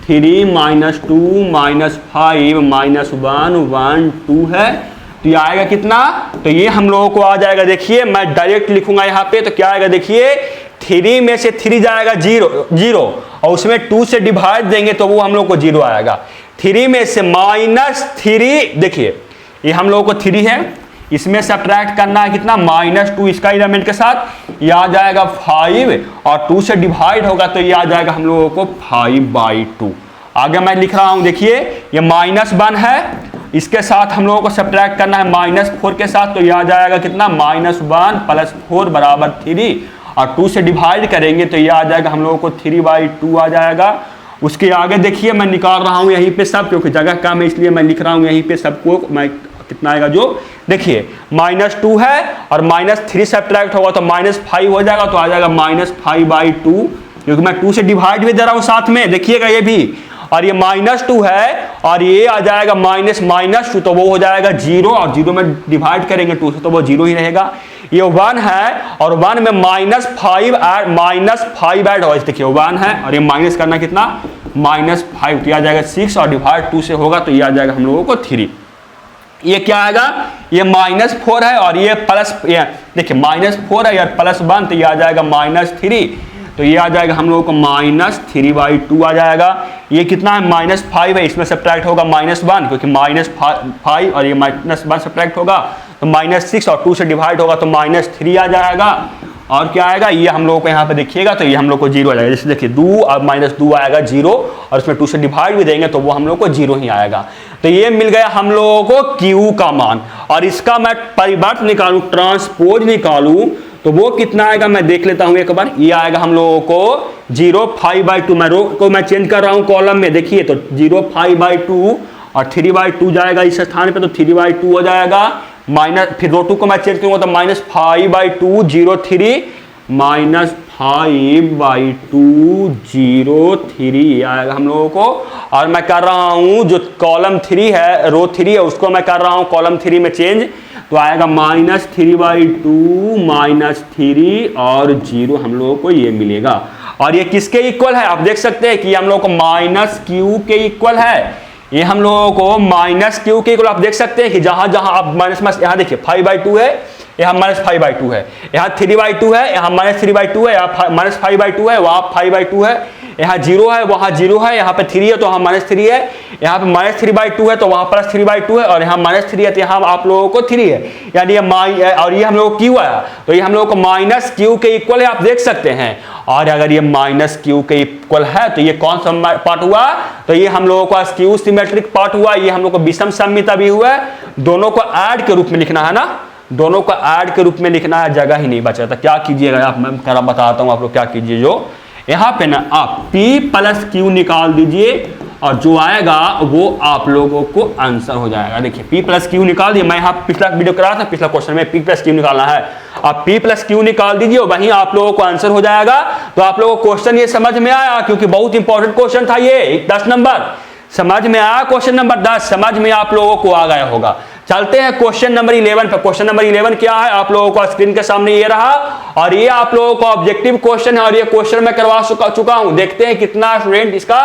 3 -2 -5 -1 1 2 है तो ये आएगा कितना, तो ये हम लोगों को आ जाएगा। देखिए मैं डायरेक्ट लिखूंगा यहाँ पे तो क्या आएगा, देखिए 3 में से 3 जाएगा 0 और उसमें 2 से डिवाइड देंगे तो वो हम लोग को 0 आएगा। 3 में से -3 देखिए ये हम लोगों को 3 है, इसमें सब्ट्रैक्ट करना है कितना -2 इसका एलिमेंट के साथ, ये आ जाएगा 5 और 2 से डिवाइड होगा तो ये आ जाएगा हम लोगों को 5/2। आगे मैं लिख रहा हूं, देखिए ये -1 है, इसके साथ हम लोगों को सब्ट्रैक्ट करना है -4 के साथ तो ये आ जाएगा कितना -1 + 4 बराबर 3 और 2 से डिवाइड करेंगे तो ये आ जाएगा हम लोगों को 3/2 आ जाएगा। उसके आगे देखिए मैं निकाल रहा हूं यहीं पे सब, क्योंकि जगह कम है इसलिए मैं लिख रहा हूं यहीं पे सबको, मैं कितना आएगा जो देखिए -2 है और -3 सब्ट्रैक्ट होगा तो -5 हो जाएगा तो आ जाएगा -5/2 क्योंकि मैं 2 से डिवाइड भी दे रहा हूं साथ में, देखिएगा ये भी, और ये -2 है और ये आ जाएगा -2 तो वो हो जाएगा 0 और 0 में डिवाइड करेंगे 2 से तो वो 0 ही रहेगा। ये 1 है और 1 में -5 ऐड होगा, देखिए 1 है और ये माइनस करना कितना -5 तो ये आ जाएगा 6 और डिवाइड 2 से होगा तो ये आ जाएगा हम लोगों को 3। ये क्या आएगा, ये -4 है और ये प्लस, देखिए -4 है यार +1 तो ये आ जाएगा -3 तो ये आ जाएगा हम लोगों को -3/2 आ जाएगा। ये कितना है -5 है, इसमें सब्ट्रैक्ट होगा -1 क्योंकि -5 और ये -1 सब्ट्रैक्ट होगा तो -6 और 2 से डिवाइड होगा तो -3 आ जाएगा। और क्या आएगा, ये हम लोगों को यहाँ पे देखिएगा तो ये हम लोग को 0 आ जाएगा। जैसे देखिए 2 और -2 आएगा 0 और उसमें 2 से डिवाइड भी देंगे तो वो हम लोग को 0 ही आएगा। तो ये मिल गया हम लोगों को Q का मान और इसका मैं परिवर्त निकालूं, ट्रांसपोज निकालूं तो वो कितना आएगा मैं देख लेता हूं एक बार। ये आएगा हम लोगों को 0 5/2, मैं रो को मैं चेंज कर रहा हूं कॉलम में, देखिए तो 0 5/2 और 3/2 जाएगा इस स्थान पे तो 3/2 हो जाएगा माइनस, फिर रो 2 को मैं चेंज करूंगा तो -5/2 0 3 -5/2 0 3 आएगा हम लोगों को। और मैं कर रहा हूं जो कॉलम 3 है, रो 3 है उसको मैं कर रहा हूं कॉलम 3 में चेंज तो आएगा -3/2 -3 और 0 हम लोगों को ये मिलेगा। और ये किसके इक्वल है आप देख सकते हैं कि हम लोगों को -Q के इक्वल है। ये हम लोगों को -Q के इक्वल आप देख सकते हैं कि जहां जहां आप माइनस, यहाँ देखिए 5/2 है, यहाँ -5/2 है, यहाँ 3/2 है, यहाँ -3/2 है, यहाँ -5/2 है, वहाँ 5/2 है, यहाँ 0 है, वहाँ 0 है, यहाँ पे 3 है तो वहाँ -3 है, यहाँ पे -3/2 है तो वहाँ +3/2 है और यहाँ -3 है तो यहाँ आप लोगों को 3 है। यानी ये और ये हम लोग को Q आया तो ये हम लोग को -Q के इक्वल है आप देख सकते हैं। और अगर ये माइनस क्यू के इक्वल है तो ये कौन सा पार्ट हुआ, तो ये हम लोगों का स्क्यू सिमेट्रिक पार्ट हुआ, ये हम लोग को विषम सममिता भी हुआ। दोनों को ऐड के रूप में लिखना है ना, दोनों को ऐड के रूप में लिखना है, जगह ही नहीं बचा। तो क्या कीजिएगा आप, मैं करा बताता हूं आप लोग क्या कीजिए। जो यहाँ पे ना आप P प्लस क्यू निकाल दीजिए और जो आएगा वो आप लोगों को आंसर हो जाएगा। देखिए P प्लस क्यू निकाल दिए, मैं यहाँ पिछला वीडियो करा था, पिछला क्वेश्चन में P प्लस क्यू निकालना है, आप P प्लस क्यू निकाल दीजिए वहीं आप लोगों को आंसर हो जाएगा। तो आप लोगों को क्वेश्चन ये समझ में आया, क्योंकि बहुत इंपॉर्टेंट क्वेश्चन था ये, 10 नंबर समझ में आया, क्वेश्चन नंबर 10 समझ में आप लोगों को आ गया होगा। चलते हैं क्वेश्चन नंबर 11 पे। क्वेश्चन नंबर 11 क्या है, आप लोगों को स्क्रीन के सामने ये रहा और ये आप लोगों को ऑब्जेक्टिव क्वेश्चन है और ये क्वेश्चन मैं करवा चुका हूं। देखते हैं कितना स्टूडेंट इसका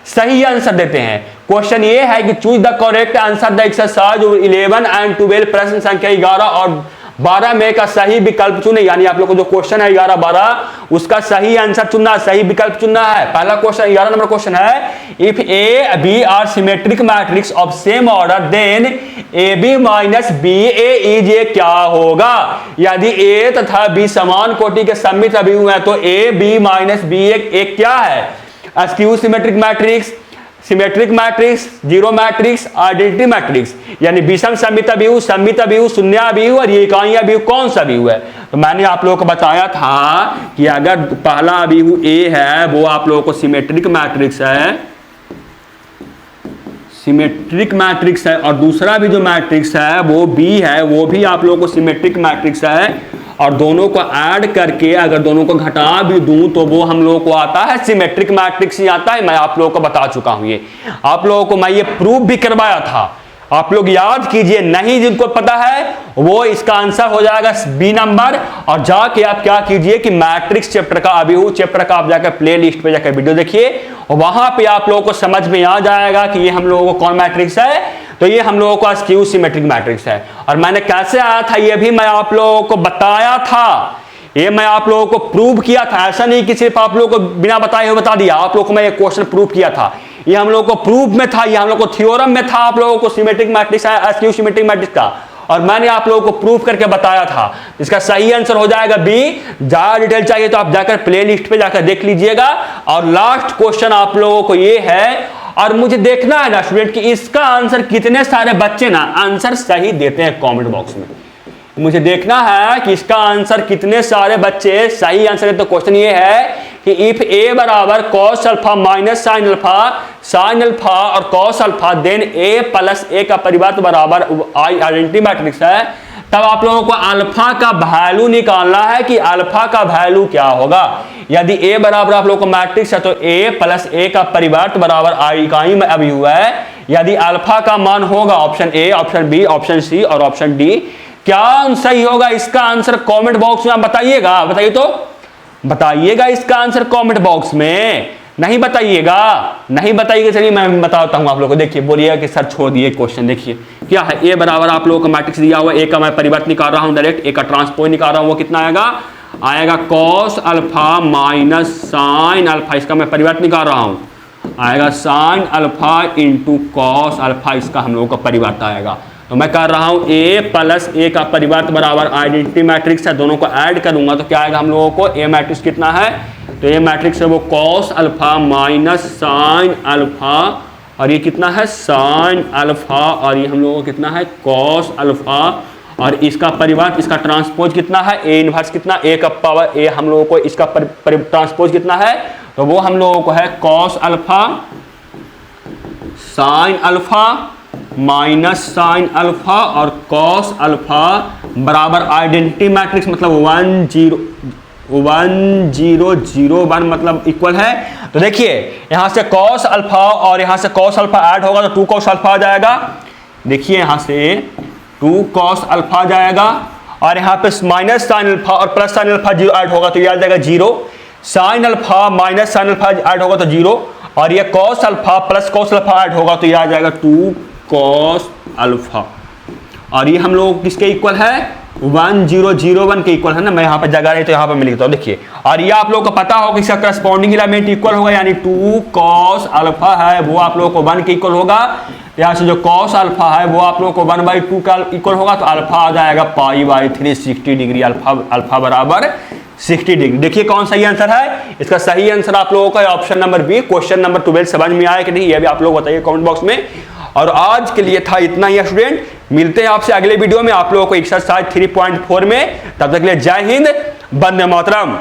सही आंसर देते हैं। क्वेश्चन ये है कि choose the correct answer the exercise 11 and 12, प्रश्न संख्या 11 और 12 में का सही विकल्प चुने। यानी आप लोग को जो क्वेश्चन है 11 12 उसका सही आंसर चुनना, सही विकल्प चुनना है। पहला क्वेश्चन 11 नंबर क्वेश्चन है, if A B are symmetric matrix of same order then A B minus B A is a क्या होगा। यदि ए तथा बी समान कोटि के सममित अभिव्यंजक है तो ए बी माइनस बी ए क्या है। Skew symmetric matrix, symmetric matrix, zero matrix, identity matrix, यानी विषम सममित अभिव्यंजक, सममित अभिव्यंजक, शून्य अभिव्यंजक और एकाई अभिव्यंजक कौन सा अभिव्यंजक है। तो मैंने आप लोगों को बताया था कि अगर पहला अभिव्यंजक ए है वो आप लोगों को सिमेट्रिक मैट्रिक्स है, सिमेट्रिक मैट्रिक्स है, और दूसरा भी जो मैट्रिक्स है वो बी है, वो भी आप लोगों को सिमेट्रिक मैट्रिक्स है, और दोनों को ऐड करके अगर दोनों को घटा भी दूं तो वो हम लोगों को आता है सिमेट्रिक मैट्रिक्स ही आता है। मैं आप लोगों को बता चुका हूं, ये आप लोगों को मैं ये प्रूफ भी करवाया था, आप लोग याद कीजिए। नहीं जिनको पता है वो इसका आंसर हो जाएगा बी नंबर। और जाके आप क्या कीजिए कि मैट्रिक्स चैप्टर का अभिव्यंजक चैप्टर का आप जाकर प्ले लिस्ट पे जाकर वीडियो देखिए और वहां पे आप लोगों को समझ में आ जाएगा कि ये हम लोगों को कौन मैट्रिक्स है। तो ये हम लोगों का स्क्यू सिमेट्रिक मैट्रिक्स है। और मैंने कैसे आया था ये भी मैं आप लोगों को बताया था, ये मैं आप लोगों को प्रूव किया था। ऐसा नहीं कि सिर्फ आप लोगों को बिना बताए हुए बता दिया, आप लोगों को मैं ये क्वेश्चन प्रूव किया था। ये हम लोगों को प्रूफ में था, ये हम लोगों को थ्योरम में था, आप लोगों को सिमेट्रिक मैट्रिक्स है, स्क्यू सिमेट्रिक मैट्रिक्स का, और मैंने आप लोगों को प्रूफ करके बताया था। इसका सही आंसर हो जाएगा बी। ज्यादा डिटेल चाहिए तो आप जाकर प्ले लिस्ट पे जाकर देख लीजिएगा। और लास्ट क्वेश्चन आप लोगों को ये है, और मुझे देखना है ना स्टूडेंट कि इसका आंसर कितने सारे बच्चे ना आंसर सही देते हैं कमेंट बॉक्स में। मुझे देखना है कि इसका आंसर कितने सारे बच्चे सही आंसर देते। तो क्वेश्चन ये है कि इफ ए बराबर cos alpha minus sine alpha और कॉस अल्फा देन ए प्लस ए का परिवर्त बराबर आइडेंटिटी मैट्रिक्स है, तब आप लोगों को अल्फा का वैल्यू निकालना है कि अल्फा का वैल्यू क्या होगा। यदि ए बराबर आप लोगों को मैट्रिक्स है तो ए प्लस ए का परिवर्त बराबर आई इकाई में अभिव्यंजक है। यदि अल्फा का मान होगा option A, option B, option C और ऑप्शन डी, क्या सही होगा इसका आंसर कमेंट बॉक्स में आप बताइएगा। बताइए तो बताइएगा इसका आंसर कमेंट बॉक्स में, नहीं बताइएगा, नहीं बताइएगा। चलिए मैं बताता हूं आप लोगों को। देखिए बोलिएगा कि सर छोड़ दिए क्वेश्चन। देखिए क्या है, ए बराबर आप लोगों को मैट्रिक्स दिया हुआ, ए का मैं परिवर्त निकाल रहा हूं डायरेक्ट, ए का ट्रांसपोज निकाल रहा हूं, वो कितना आएगा cos alpha minus sine alpha, इसका मैं परिवर्त निकाल रहा हूं, आएगा sine alpha into cos alpha, इसका हम लोगों का परिवर्त आएगा। तो मैं कर रहा हूं ए प्लस ए का परिवर्त बराबर आइडेंटिटी मैट्रिक्स है, दोनों को ऐड करूंगा तो क्या आएगा हम लोगों को, ए मैट्रिक्स कितना है, तो ए मैट्रिक्स है वो cos alpha minus sine alpha, और ये कितना है साइन अल्फा, और ये हम लोगों को कितना है कॉस अल्फा, और इसका परिवर्त, इसका ट्रांसपोज कितना है, ए इनवर्स कितना, ए का पावर ए, हम लोगों को इसका ट्रांसपोज कितना है, तो वो हम लोगों को है cos alpha sine alpha minus sine alpha और कॉस अल्फा बराबर आइडेंटिटी मैट्रिक्स मतलब 1 0 1 0 0 1 मतलब इक्वल है। तो देखिए यहां से कॉस अल्फा और यहां से कॉस अल्फा ऐड होगा तो 2 कॉस अल्फा आ जाएगा। देखिए यहां से 2 कॉस अल्फा आ जाएगा, और यहां पे माइनस साइन अल्फा और प्लस साइन अल्फा ऐड होगा तो ये आ जाएगा 0, sine alpha minus sine alpha add होगा तो 0, और ये cos alpha plus cos alpha add होगा तो ये आ जाएगा 2 कॉस अल्फा, और ये हम लोग किसके इक्वल है 1 0 0 1 के इक्वल है ना। मैं यहाँ पर जगह नहीं तो यहाँ पर मैं लिखता हूँ। देखिए और ये आप लोगों को पता होगा इसका करस्पॉन्डिंग एलिमेंट इक्वल होगा, यानी 2 कॉस अल्फा है वो आप लोगों को 1 के इक्वल होगा। यहाँ से जो कॉस अल्फा है वो आप लोगों को 1/2 का इक्वल होगा, तो अल्फा आ जाएगा पाई बाई 360 डिग्री, अल्फा बराबर 60 डिग्री। देखिए कौन सही आंसर है। इसका सही आंसर आप लोगों का option number B, question number 12 समझ में आया कि नहीं, ये भी आप लोग बताइए कमेंट बॉक्स में। और आज के लिए था इतना ही स्टूडेंट, मिलते हैं आपसे अगले वीडियो में आप लोगों को एक्सरसाइज 3.4 में। तब तक के लिए जय हिंद, वंदे मातरम।